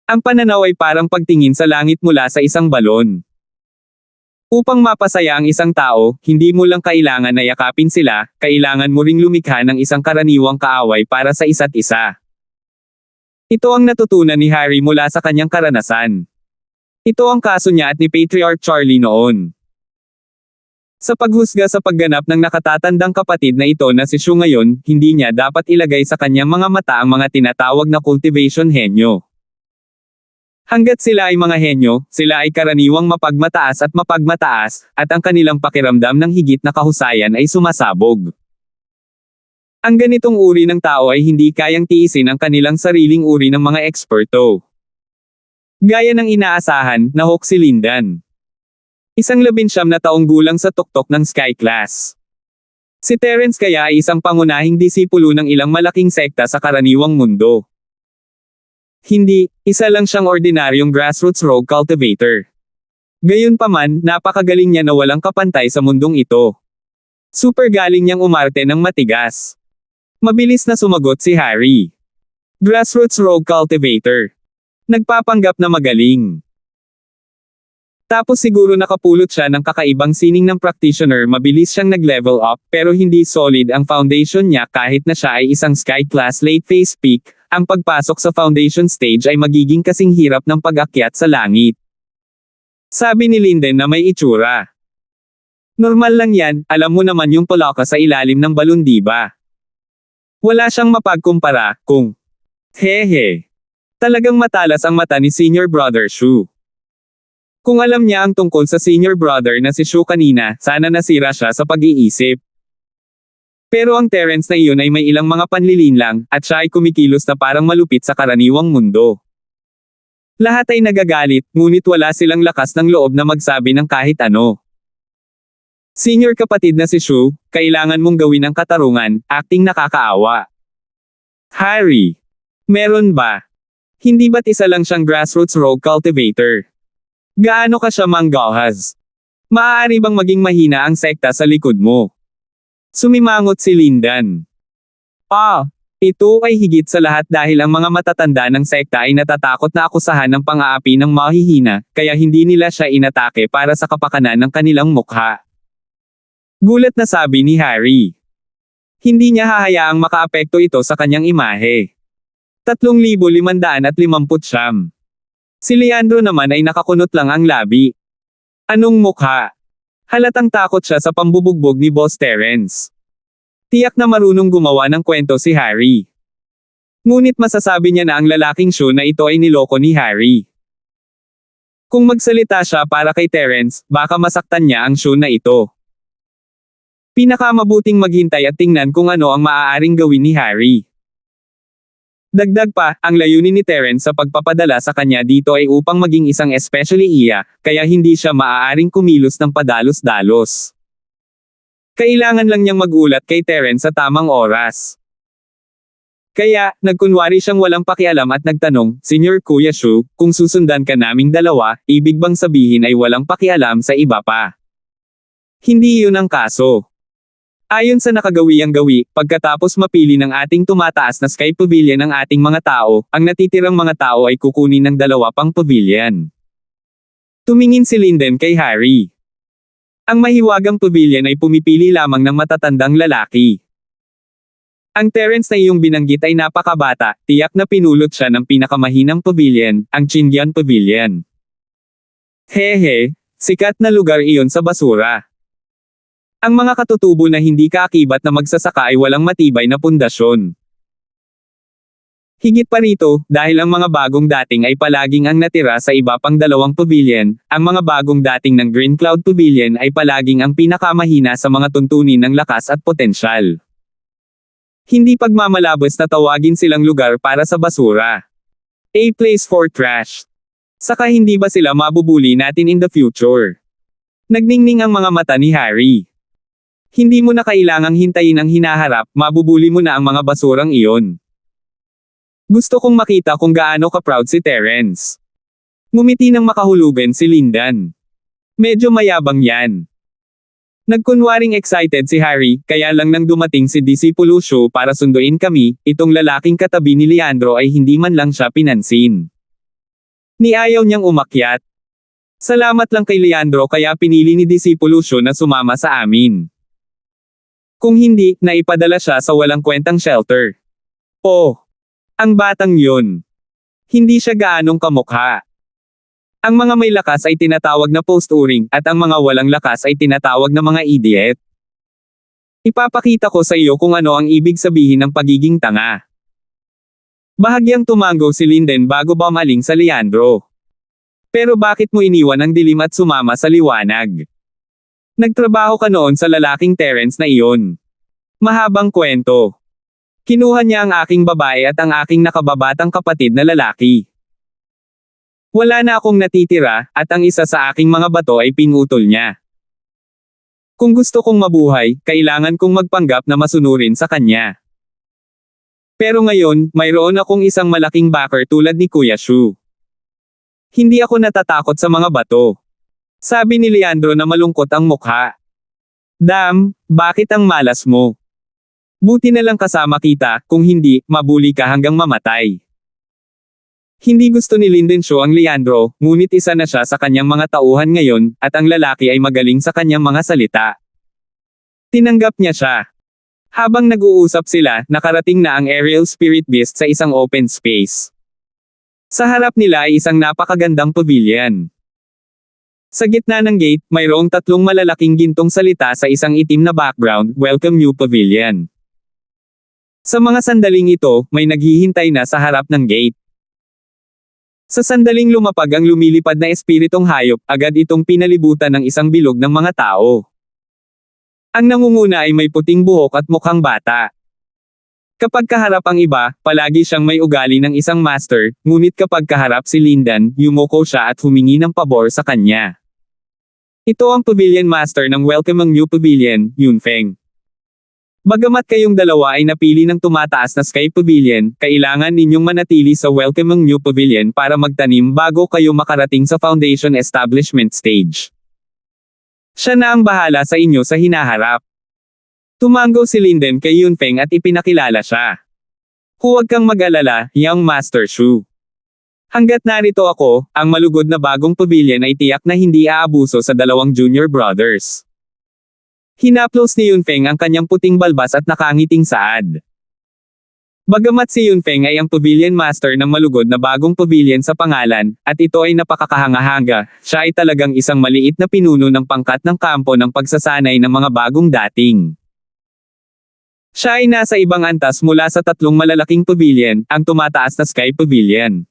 Ang pananaw ay parang pagtingin sa langit mula sa isang balon. Upang mapasaya ang isang tao, hindi mo lang kailangan na yakapin sila, kailangan mo ring lumikha ng isang karaniwang kaaway para sa isa't isa. Ito ang natutunan ni Harry mula sa kanyang karanasan. Ito ang kaso niya at ni Patriarch Charlie noon. Sa paghusga sa pagganap ng nakatatandang kapatid na ito na si Shu ngayon, hindi niya dapat ilagay sa kanyang mga mata ang mga tinatawag na cultivation henyo. Hanggat sila ay mga henyo, sila ay karaniwang mapagmataas, at ang kanilang pakiramdam ng higit na kahusayan ay sumasabog. Ang ganitong uri ng tao ay hindi kayang tiisin ang kanilang sariling uri ng mga eksperto. Gaya ng inaasahan, nahok si Linden. Isang 19 na taong gulang sa tuktok ng Sky Class. Si Terence kaya ay isang pangunahing disipulo ng ilang malaking sekta sa karaniwang mundo. Hindi, isa lang siyang ordinaryong grassroots rogue cultivator. Gayunpaman, napakagaling niya na walang kapantay sa mundong ito. Super galing niyang umarte ng matigas. Mabilis na sumagot si Harry. Grassroots rogue cultivator. Nagpapanggap na magaling. Tapos siguro nakapulot siya ng kakaibang sining ng practitioner. Mabilis siyang nag-level up, pero hindi solid ang foundation niya kahit na siya ay isang Sky Class late phase peak. Ang pagpasok sa foundation stage ay magiging kasing hirap ng pag-akyat sa langit. Sabi ni Linden na may itsura. Normal lang yan, alam mo naman yung palaka sa ilalim ng balon, diba? Wala siyang mapagkumpara, kung hehe. Talagang matalas ang mata ni Senior Brother Shu. Kung alam niya ang tungkol sa Senior Brother na si Shu kanina, sana nasira siya sa pag-iisip. Pero ang Terence na iyon ay may ilang mga panlilinlang, at siya ay kumikilos na parang malupit sa karaniwang mundo. Lahat ay nagagalit, ngunit wala silang lakas ng loob na magsabi ng kahit ano. Senior kapatid na si Shu, kailangan mong gawin ang katarungan, acting nakakaawa. Harry. Meron ba? Hindi ba't isa lang siyang grassroots rogue cultivator? Gaano ka siya manggahas? Maaari bang maging mahina ang sekta sa likod mo? Sumimangot si Linden. Ito ay higit sa lahat dahil ang mga matatanda ng sekta ay natatakot na akusahan ng pang-aapi ng mahihina, kaya hindi nila siya inatake para sa kapakanan ng kanilang mukha. Gulat na sabi ni Harry. Hindi niya hahayaang makaapekto ito sa kanyang imahe. 3,550. Si Leandro naman ay nakakunot lang ang labi. Anong mukha? Halatang takot siya sa pambubugbog ni Boss Terence. Tiyak na marunong gumawa ng kwento si Harry. Ngunit masasabi niya na ang lalaking Shu na ito ay niloko ni Harry. Kung magsalita siya para kay Terence, baka masaktan niya ang Shu na ito. Pinakamabuting maghintay at tingnan kung ano ang maaaring gawin ni Harry. Dagdag pa, ang layunin ni Terence sa pagpapadala sa kanya dito ay upang maging isang especially iya, kaya hindi siya maaaring kumilos ng padalos-dalos. Kailangan lang niyang magulat kay Terence sa tamang oras. Kaya, nagkunwari siyang walang pakialam at nagtanong, Senior Kuya Shu, kung susundan ka naming dalawa, ibig bang sabihin ay walang pakialam sa iba pa? Hindi iyon ang kaso. Ayon sa nakagawiang gawi, pagkatapos mapili ng ating tumataas na Sky Pavilion ang ating mga tao, ang natitirang mga tao ay kukunin ng dalawa pang pavilion. Tumingin si Linden kay Harry. Ang mahiwagang pavilion ay pumipili lamang ng matatandang lalaki. Ang Terence na iyong binanggit ay napakabata, tiyak na pinulot siya ng pinakamahinang pavilion, ang Chindian Pavilion. Hehe, sikat na lugar iyon sa basura. Ang mga katutubo na hindi kaakibat na magsasaka ay walang matibay na pundasyon. Higit pa rito, dahil ang mga bagong dating ay palaging ang natira sa iba pang dalawang pavilion, ang mga bagong dating ng Green Cloud Pavilion ay palaging ang pinakamahina sa mga tuntunin ng lakas at potensyal. Hindi pagmamalabos na tawagin silang lugar para sa basura. A place for trash. Saka hindi ba sila mabubuli natin in the future? Nagningning ang mga mata ni Harry. Hindi mo na kailangang hintayin ang hinaharap, mabubuli mo na ang mga basurang iyon. Gusto kong makita kung gaano ka-proud si Terence. Ngumiti ng makahulugan si Lindan. Medyo mayabang yan. Nagkunwaring excited si Harry, kaya lang nang dumating si Disipulo Shu para sunduin kami, itong lalaking katabi ni Leandro ay hindi man lang siya pinansin. Niayaw niyang umakyat. Salamat lang kay Leandro kaya pinili ni Disipulo Shu na sumama sa amin. Kung hindi, naipadala siya sa walang kwentang shelter. Oh! Ang batang yun. Hindi siya gaanong kamukha. Ang mga may lakas ay tinatawag na post-uring, at ang mga walang lakas ay tinatawag na mga idiot. Ipapakita ko sa iyo kung ano ang ibig sabihin ng pagiging tanga. Bahagyang tumango si Linden bago bumaling sa Leandro. Pero bakit mo iniwan ang dilim at sumama sa liwanag? Nagtrabaho ka noon sa lalaking Terence na iyon. Mahabang kwento. Kinuha niya ang aking babae at ang aking nakababatang kapatid na lalaki. Wala na akong natitira, at ang isa sa aking mga bato ay pinutol niya. Kung gusto kong mabuhay, kailangan kong magpanggap na masunurin sa kanya. Pero ngayon, mayroon akong isang malaking backer tulad ni Kuya Shu. Hindi ako natatakot sa mga bato. Sabi ni Leandro na malungkot ang mukha. Damn, bakit ang malas mo? Buti na lang kasama kita, kung hindi, mabuli ka hanggang mamatay. Hindi gusto ni Linden Shu ang Leandro, ngunit isa na siya sa kanyang mga tauhan ngayon, at ang lalaki ay magaling sa kanyang mga salita. Tinanggap niya siya. Habang nag-uusap sila, nakarating na ang aerial spirit beast sa isang open space. Sa harap nila ay isang napakagandang pavilion. Sa gitna ng gate, mayroong tatlong malalaking gintong salita sa isang itim na background, Welcome New Pavilion. Sa mga sandaling ito, may naghihintay na sa harap ng gate. Sa sandaling lumapag ang lumilipad na espiritong hayop, agad itong pinalibutan ng isang bilog ng mga tao. Ang nangunguna ay may puting buhok at mukhang bata. Kapag kaharap ang iba, palagi siyang may ugali ng isang master, ngunit kapag kaharap si Lindan, yumuko siya at humingi ng pabor sa kanya. Ito ang Pavilion Master ng Welcome New Pavilion, Yunfeng. Bagamat kayong dalawa ay napili ng tumataas na Sky Pavilion, kailangan ninyong manatili sa Welcome New Pavilion para magtanim bago kayo makarating sa Foundation Establishment Stage. Siya na ang bahala sa inyo sa hinaharap. Tumango si Linden kay Yunfeng at ipinakilala siya. Huwag kang mag-alala, Young Master Shu. Hanggat narito ako, ang malugod na bagong pavilion ay tiyak na hindi aabuso sa dalawang junior brothers. Hinaplos ni Yunfeng ang kanyang puting balbas at nakangiting saad. Bagamat si Yunfeng ay ang Pavilion Master ng malugod na bagong pavilion sa pangalan, at ito ay napakakahanga-hanga, siya ay talagang isang maliit na pinuno ng pangkat ng kampo ng pagsasanay ng mga bagong dating. Siya ay nasa ibang antas mula sa tatlong malalaking pavilion, ang tumataas na Sky Pavilion.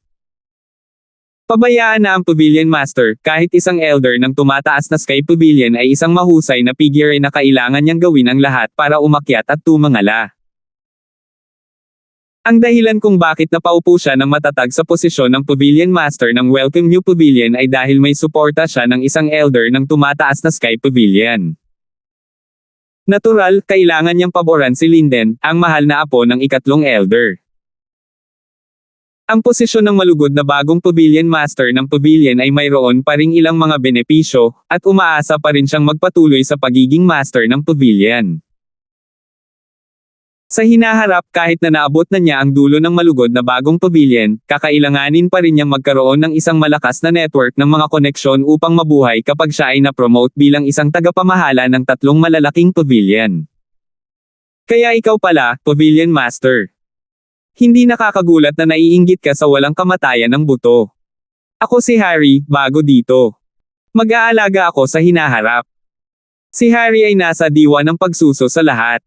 Pabayaan na ang Pavilion Master, kahit isang elder ng tumataas na Sky Pavilion ay isang mahusay na figure na kailangan niyang gawin ang lahat para umakyat at tumangala. Ang dahilan kung bakit napaupo siya ng matatag sa posisyon ng Pavilion Master ng Welcome New Pavilion ay dahil may suporta siya ng isang elder ng tumataas na Sky Pavilion. Natural, kailangan niyang paboran si Linden, ang mahal na apo ng ikatlong elder. Ang posisyon ng malugod na bagong Pavilion Master ng Pavilion ay mayroon pa ring ilang mga benepisyo, at umaasa pa rin siyang magpatuloy sa pagiging Master ng Pavilion. Sa hinaharap, kahit na naabot na niya ang dulo ng malugod na bagong pavilion, kakailanganin pa rin niyang magkaroon ng isang malakas na network ng mga koneksyon upang mabuhay kapag siya ay na-promote bilang isang tagapamahala ng tatlong malalaking pavilion. Kaya ikaw pala, Pavilion Master. Hindi nakakagulat na naiinggit ka sa walang kamatayan ng buto. Ako si Harry, bago dito. Mag-aalaga ako sa hinaharap. Si Harry ay nasa diwa ng pagsuso sa lahat.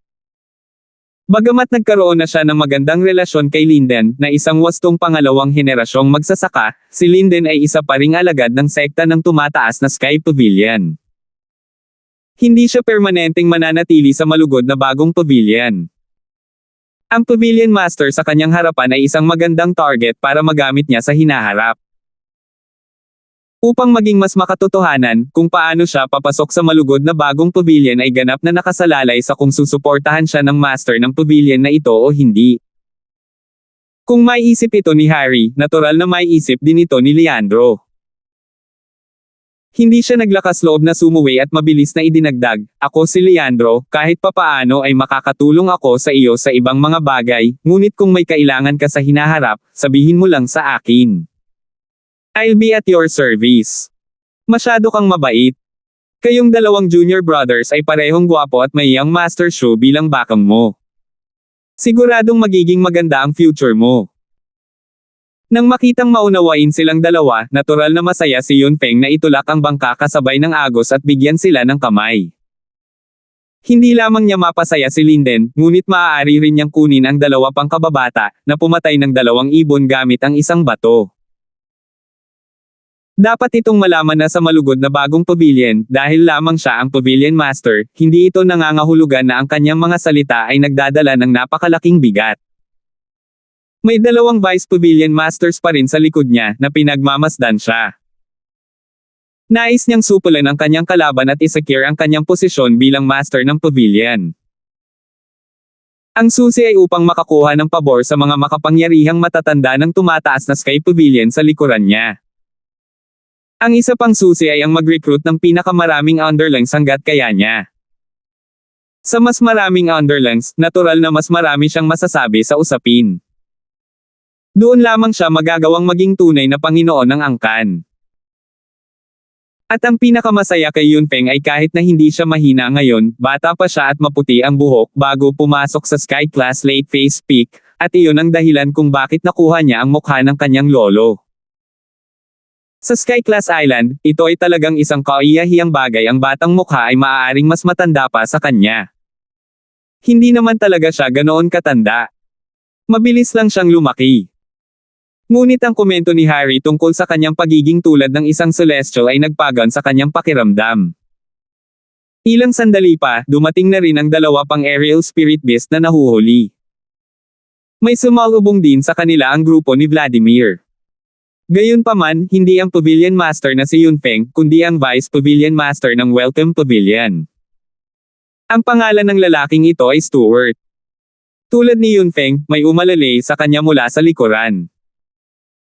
Bagamat nagkaroon na siya ng magandang relasyon kay Linden, na isang wastong pangalawang henerasyong magsasaka, si Linden ay isa pa ring alagad ng sekta ng tumataas na Sky Pavilion. Hindi siya permanenteng mananatili sa malugod na bagong pavilion. Ang Pavilion Master sa kanyang harapan ay isang magandang target para magamit niya sa hinaharap. Upang maging mas makatotohanan, kung paano siya papasok sa malugod na bagong pavilion ay ganap na nakasalalay sa kung susuportahan siya ng master ng pavilion na ito o hindi. Kung maiisip ito ni Harry, natural na maiisip din ito ni Leandro. Hindi siya naglakas loob na sumuwi at mabilis na idinagdag, "Ako si Leandro, kahit papaano ay makakatulong ako sa iyo sa ibang mga bagay, ngunit kung may kailangan ka sa hinaharap, sabihin mo lang sa akin. I'll be at your service." Masyado kang mabait. Kayong dalawang junior brothers ay parehong gwapo at may young master show bilang bakang mo. Siguradong magiging maganda ang future mo. Nang makitang maunawain silang dalawa, natural na masaya si Yunfeng na itulak ang bangka kasabay ng agos at bigyan sila ng kamay. Hindi lamang niya mapasaya si Linden, ngunit maaari rin niyang kunin ang dalawa pang kababata, na pumatay ng dalawang ibon gamit ang isang bato. Dapat itong malaman na sa malugod na bagong pavilion, dahil lamang siya ang Pavilion Master, hindi ito nangangahulugan na ang kanyang mga salita ay nagdadala ng napakalaking bigat. May dalawang Vice Pavilion Masters pa rin sa likod niya, na pinagmamasdan siya. Nais niyang supulan ang kanyang kalaban at isecure ang kanyang posisyon bilang Master ng Pavilion. Ang susi ay upang makakuha ng pabor sa mga makapangyarihang matatanda ng tumataas na Sky Pavilion sa likuran niya. Ang isa pang susi ay ang mag-recruit ng pinakamaraming underlings hanggat kaya niya. Sa mas maraming underlings, natural na mas marami siyang masasabi sa usapin. Doon lamang siya magagawang maging tunay na Panginoon ng angkan. At ang pinakamasaya kay Yunfeng ay kahit na hindi siya mahina ngayon, bata pa siya at maputi ang buhok bago pumasok sa Sky Class Late Phase Peak, at iyon ang dahilan kung bakit nakuha niya ang mukha ng kanyang lolo. Sa Sky Class Island, ito ay talagang isang kaiyahiyang bagay, ang batang mukha ay maaaring mas matanda pa sa kanya. Hindi naman talaga siya ganoon katanda. Mabilis lang siyang lumaki. Ngunit ang komento ni Harry tungkol sa kanyang pagiging tulad ng isang celestial ay nagpagan sa kanyang pakiramdam. Ilang sandali pa, dumating na rin ang dalawa pang aerial spirit beast na nahuhuli. May sumalubong din sa kanila ang grupo ni Vladimir. Gayunpaman, hindi ang Pavilion Master na si Yunfeng, kundi ang Vice Pavilion Master ng Welcome Pavilion. Ang pangalan ng lalaking ito ay Stuart. Tulad ni Yunfeng, may umalalay sa kanya mula sa likuran.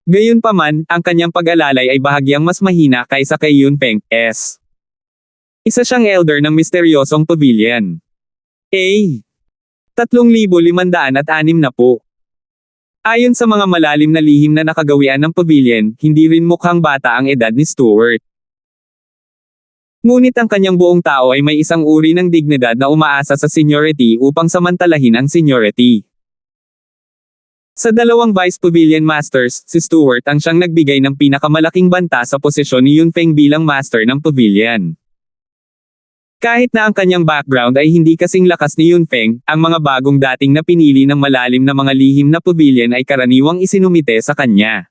Gayunpaman, ang kanyang pag-alalay ay bahagyang mas mahina kaysa kay Yunfeng, S. Isa siyang elder ng misteryosong pavilion. A. 3,560. Ayon sa mga malalim na lihim na nakagawian ng pavilion, hindi rin mukhang bata ang edad ni Stuart. Ngunit ang kanyang buong tao ay may isang uri ng dignidad na umaasa sa seniority upang samantalahin ang seniority. Sa dalawang Vice Pavilion Masters, si Stuart ang siyang nagbigay ng pinakamalaking banta sa posisyon ni Yunfeng bilang Master ng Pavilion. Kahit na ang kanyang background ay hindi kasing lakas ni Yunfeng, ang mga bagong dating na pinili ng malalim na mga lihim na pavilion ay karaniwang isinumite sa kanya.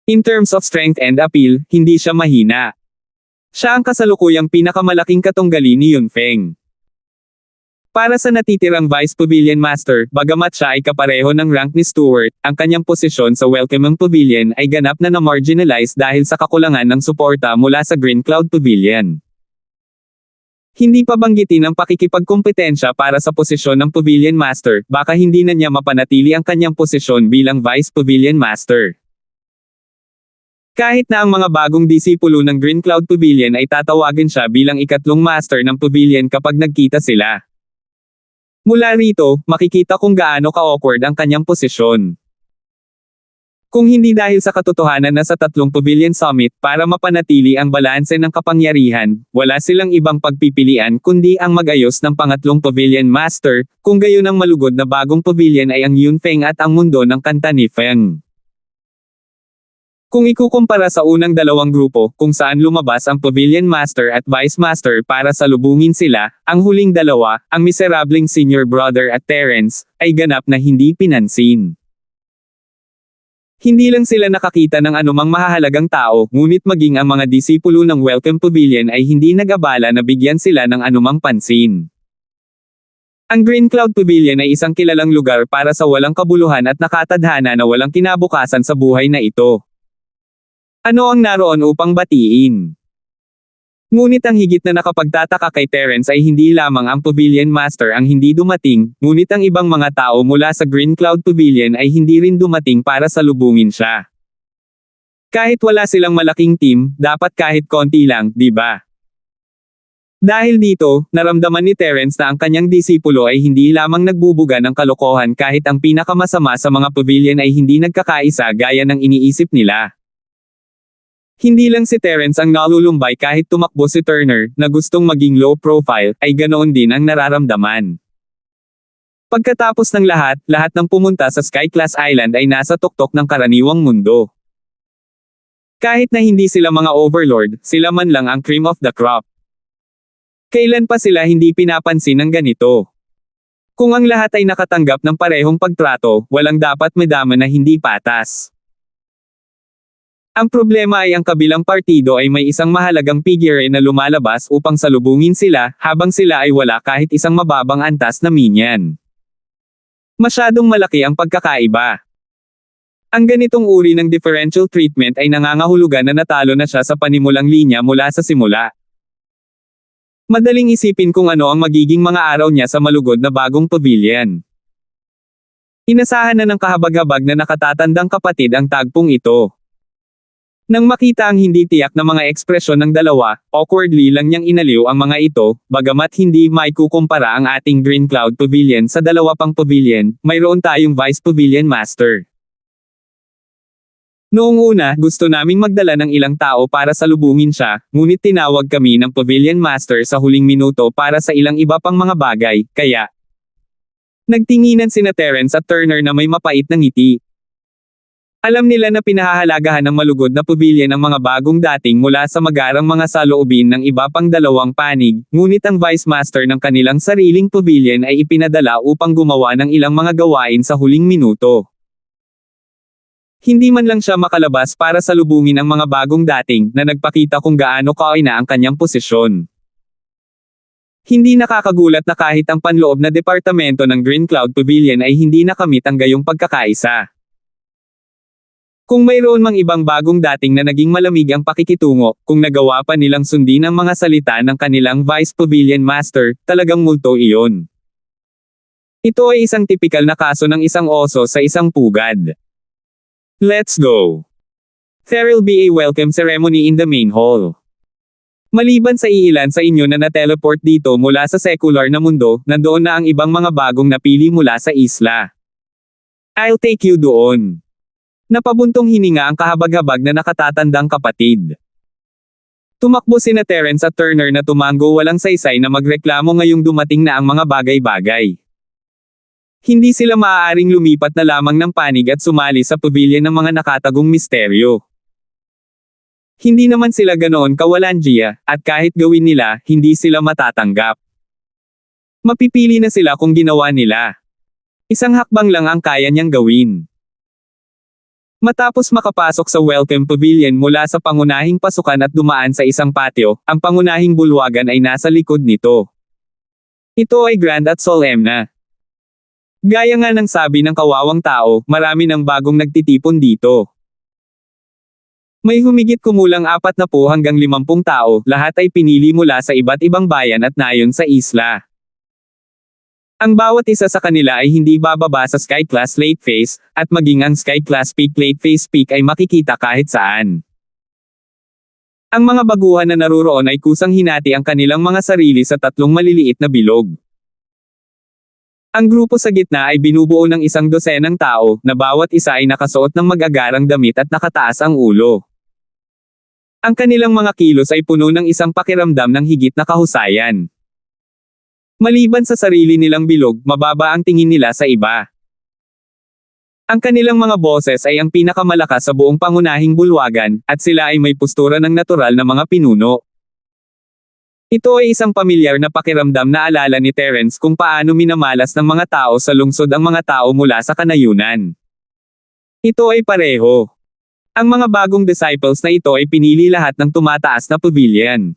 In terms of strength and appeal, hindi siya mahina. Siya ang kasalukuyang pinakamalaking katunggali ni Yunfeng. Para sa natitirang Vice Pavilion Master, bagamat siya ay kapareho ng rank ni Stewart, ang kanyang posisyon sa Welcome Pavilion ay ganap na na-marginalize dahil sa kakulangan ng suporta mula sa Green Cloud Pavilion. Hindi pa banggitin ang pakikipagkompetensya para sa posisyon ng Pavilion Master, baka hindi na niya mapanatili ang kanyang posisyon bilang Vice Pavilion Master. Kahit na ang mga bagong disipulo ng Green Cloud Pavilion ay tatawagin siya bilang ikatlong master ng pavilion kapag nagkita sila. Mula rito, makikita kung gaano ka-awkward ang kanyang posisyon. Kung hindi dahil sa katotohanan na sa tatlong Pavilion Summit, para mapanatili ang balanse ng kapangyarihan, wala silang ibang pagpipilian kundi ang mag-ayos ng pangatlong Pavilion Master, kung gayon ang malugod na bagong pavilion ay ang Yunfeng at ang mundo ng kanta ni Feng. Kung ikukumpara sa unang dalawang grupo, kung saan lumabas ang Pavilion Master at Vice Master para salubungin sila, ang huling dalawa, ang miserableng Senior Brother at Terence, ay ganap na hindi pinansin. Hindi lang sila nakakita ng anumang mahahalagang tao, ngunit maging ang mga disipulo ng Welcome Pavilion ay hindi nag-abala na bigyan sila ng anumang pansin. Ang Green Cloud Pavilion ay isang kilalang lugar para sa walang kabuluhan at nakatadhana na walang kinabukasan sa buhay na ito. Ano ang naroon upang batiin? Ngunit ang higit na nakapagtataka kay Terence ay hindi lamang ang Pavilion Master ang hindi dumating, ngunit ang ibang mga tao mula sa Green Cloud Pavilion ay hindi rin dumating para salubungin siya. Kahit wala silang malaking team, dapat kahit konti lang, di ba? Dahil dito, naramdaman ni Terence na ang kanyang disipulo ay hindi lamang nagbubuga ng kalokohan kahit ang pinakamasama sa mga pavilion ay hindi nagkakaisa gaya ng iniisip nila. Hindi lang si Terence ang nalulumbay kahit tumakbo si Turner, na gustong maging low profile, ay ganoon din ang nararamdaman. Pagkatapos ng lahat ng pumunta sa Sky Class Island ay nasa tuktok ng karaniwang mundo. Kahit na hindi sila mga overlord, sila man lang ang cream of the crop. Kailan pa sila hindi pinapansin ng ganito? Kung ang lahat ay nakatanggap ng parehong pagtrato, walang dapat madama na hindi patas. Ang problema ay ang kabilang partido ay may isang mahalagang figure na lumalabas upang salubungin sila, habang sila ay wala kahit isang mababang antas na minion. Masyadong malaki ang pagkakaiba. Ang ganitong uri ng differential treatment ay nangangahulugan na natalo na siya sa panimulang linya mula sa simula. Madaling isipin kung ano ang magiging mga araw niya sa malugod na bagong pavilion. Inasahan na ng kahabag-habag na nakatatandang kapatid ang tagpong ito. Nang makita ang hindi tiyak na mga ekspresyon ng dalawa, awkwardly lang niyang inaliw ang mga ito, bagamat hindi maikukumpara ang ating Green Cloud Pavilion sa dalawa pang pavilion, mayroon tayong Vice Pavilion Master. Noong una, gusto naming magdala ng ilang tao para salubungin siya, ngunit tinawag kami ng Pavilion Master sa huling minuto para sa ilang iba pang mga bagay, kaya nagtinginan sina Terence at Turner na may mapait na ngiti. Alam nila na pinahahalagahan ng malugod na pavilion ang mga bagong dating mula sa magarang mga saloobin ng iba pang dalawang panig, ngunit ang Vice Master ng kanilang sariling pavilion ay ipinadala upang gumawa ng ilang mga gawain sa huling minuto. Hindi man lang siya makalabas para salubungin ang mga bagong dating na nagpakita kung gaano kaina ang kanyang posisyon. Hindi nakakagulat na kahit ang panloob na departamento ng Green Cloud Pavilion ay hindi nakamit ang gayong pagkakaisa. Kung mayroon mang ibang bagong dating na naging malamig ang pakikitungo, kung nagawa pa nilang sundin ang mga salita ng kanilang Vice Pavilion Master, talagang multo iyon. Ito ay isang tipikal na kaso ng isang oso sa isang pugad. Let's go! There will be a welcome ceremony in the main hall. Maliban sa iilan sa inyo na na-teleport dito mula sa secular na mundo, nandoon na ang ibang mga bagong napili mula sa isla. I'll take you doon. Napabuntong hininga ang kahabag-habag na nakatatandang kapatid. Tumakbo sina Terence at Turner na tumango walang saysay na magreklamo ngayong dumating na ang mga bagay-bagay. Hindi sila maaaring lumipat na lamang ng panig at sumali sa pavilion ng mga nakatagong misteryo. Hindi naman sila ganoon kawalanjiya, at kahit gawin nila, hindi sila matatanggap. Mapipili na sila kung ginawa nila. Isang hakbang lang ang kaya niyang gawin. Matapos makapasok sa Welcome Pavilion mula sa pangunahing pasukan at dumaan sa isang patio, ang pangunahing bulwagan ay nasa likod nito. Ito ay grand at solemn na. Gaya nga ng sabi ng kawawang tao, marami ng bagong nagtitipon dito. May humigit kumulang 40 hanggang 50 tao, lahat ay pinili mula sa iba't ibang bayan at nayon sa isla. Ang bawat isa sa kanila ay hindi bababa sa Sky Class Lake Face, at maging ang Sky Class Peak Lake Face Peak ay makikita kahit saan. Ang mga baguhan na naruroon ay kusang hinati ang kanilang mga sarili sa 3 maliliit na bilog. Ang grupo sa gitna ay binubuo ng 12 tao, na bawat isa ay nakasuot ng mag-agarang damit at nakataas ang ulo. Ang kanilang mga kilos ay puno ng isang pakiramdam ng higit na kahusayan. Maliban sa sarili nilang bilog, mababa ang tingin nila sa iba. Ang kanilang mga boses ay ang pinakamalakas sa buong pangunahing bulwagan, at sila ay may postura ng natural na mga pinuno. Ito ay isang pamilyar na pakiramdam na alala ni Terence kung paano minamalas ng mga tao sa lungsod ang mga tao mula sa kanayunan. Ito ay pareho. Ang mga bagong disciples na ito ay pinili lahat ng tumataas na pavilion.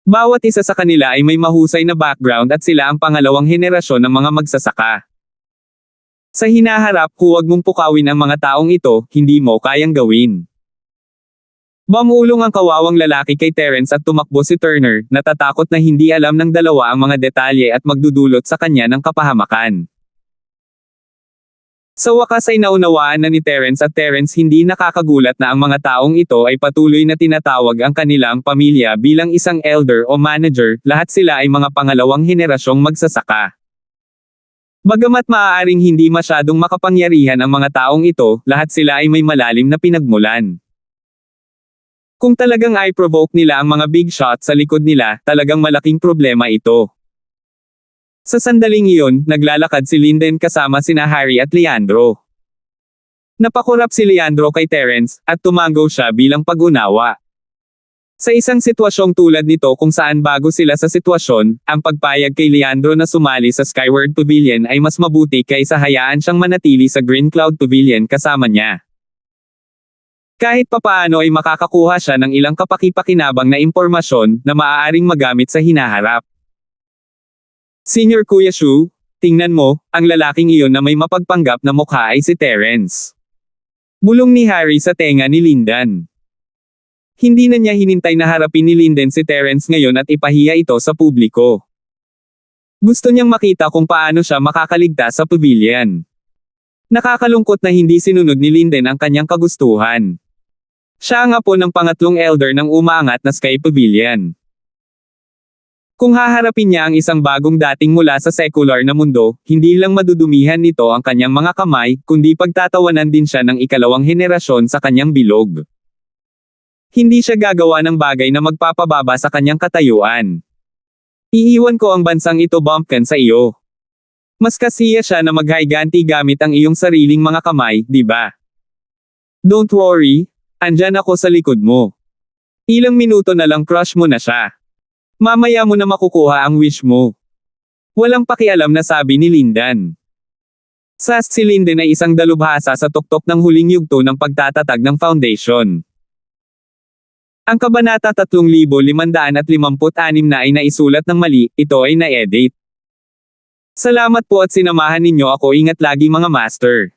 Bawat isa sa kanila ay may mahusay na background at sila ang pangalawang henerasyon ng mga magsasaka. Sa hinaharap, huwag mong pukawin ang mga taong ito, hindi mo kayang gawin. Bumulong ang kawawang lalaki kay Terence at tumakbo si Turner, natatakot na hindi alam ng dalawa ang mga detalye at magdudulot sa kanya ng kapahamakan. Sa wakas ay naunawaan na ni Terence at Terence hindi nakakagulat na ang mga taong ito ay patuloy na tinatawag ang kanilang pamilya bilang isang elder o manager, lahat sila ay mga pangalawang henerasyong magsasaka. Bagamat maaaring hindi masyadong makapangyarihan ang mga taong ito, lahat sila ay may malalim na pinagmulan. Kung talagang i-provoke nila ang mga big shot sa likod nila, talagang malaking problema ito. Sa sandaling iyon, naglalakad si Linden kasama sina Harry at Leandro. Napakurap si Leandro kay Terence, at tumango siya bilang pag-unawa. Sa isang sitwasyong tulad nito kung saan bago sila sa sitwasyon, ang pagpayag kay Leandro na sumali sa Skyward Pavilion ay mas mabuti kaysa hayaan siyang manatili sa Green Cloud Pavilion kasama niya. Kahit papaano ay makakakuha siya ng ilang kapaki-pakinabang na impormasyon na maaaring magamit sa hinaharap. Senior Kuya Shu, tingnan mo, ang lalaking iyon na may mapagpanggap na mukha ay si Terence. Bulong ni Harry sa tenga ni Linden. Hindi na niya hinintay na harapin ni Linden si Terence ngayon at ipahiya ito sa publiko. Gusto niyang makita kung paano siya makakaligtas sa pavilion. Nakakalungkot na hindi sinunod ni Linden ang kanyang kagustuhan. Siya ang apo ng pangatlong elder ng umaangat na Sky Pavilion. Kung haharapin niya ang isang bagong dating mula sa secular na mundo, hindi lang madudumihan nito ang kanyang mga kamay, kundi pagtatawanan din siya ng ikalawang henerasyon sa kanyang bilog. Hindi siya gagawa ng bagay na magpapababa sa kanyang katayuan. Iiwan ko ang bansang ito bumpkin sa iyo. Mas kasiya siya na maghiganti gamit ang iyong sariling mga kamay, di ba? Don't worry. Andyan ako sa likod mo. Ilang minuto na lang crush mo na siya. Mamaya mo na makukuha ang wish mo. Walang pakialam na sabi ni Linden. Si Linden ay isang dalubhasa sa tuktok ng huling yugto ng pagtatatag ng foundation. Ang kabanata 3,556 na ay naisulat ng mali, ito ay na-edit. Salamat po at sinamahan ninyo ako, ingat lagi mga master.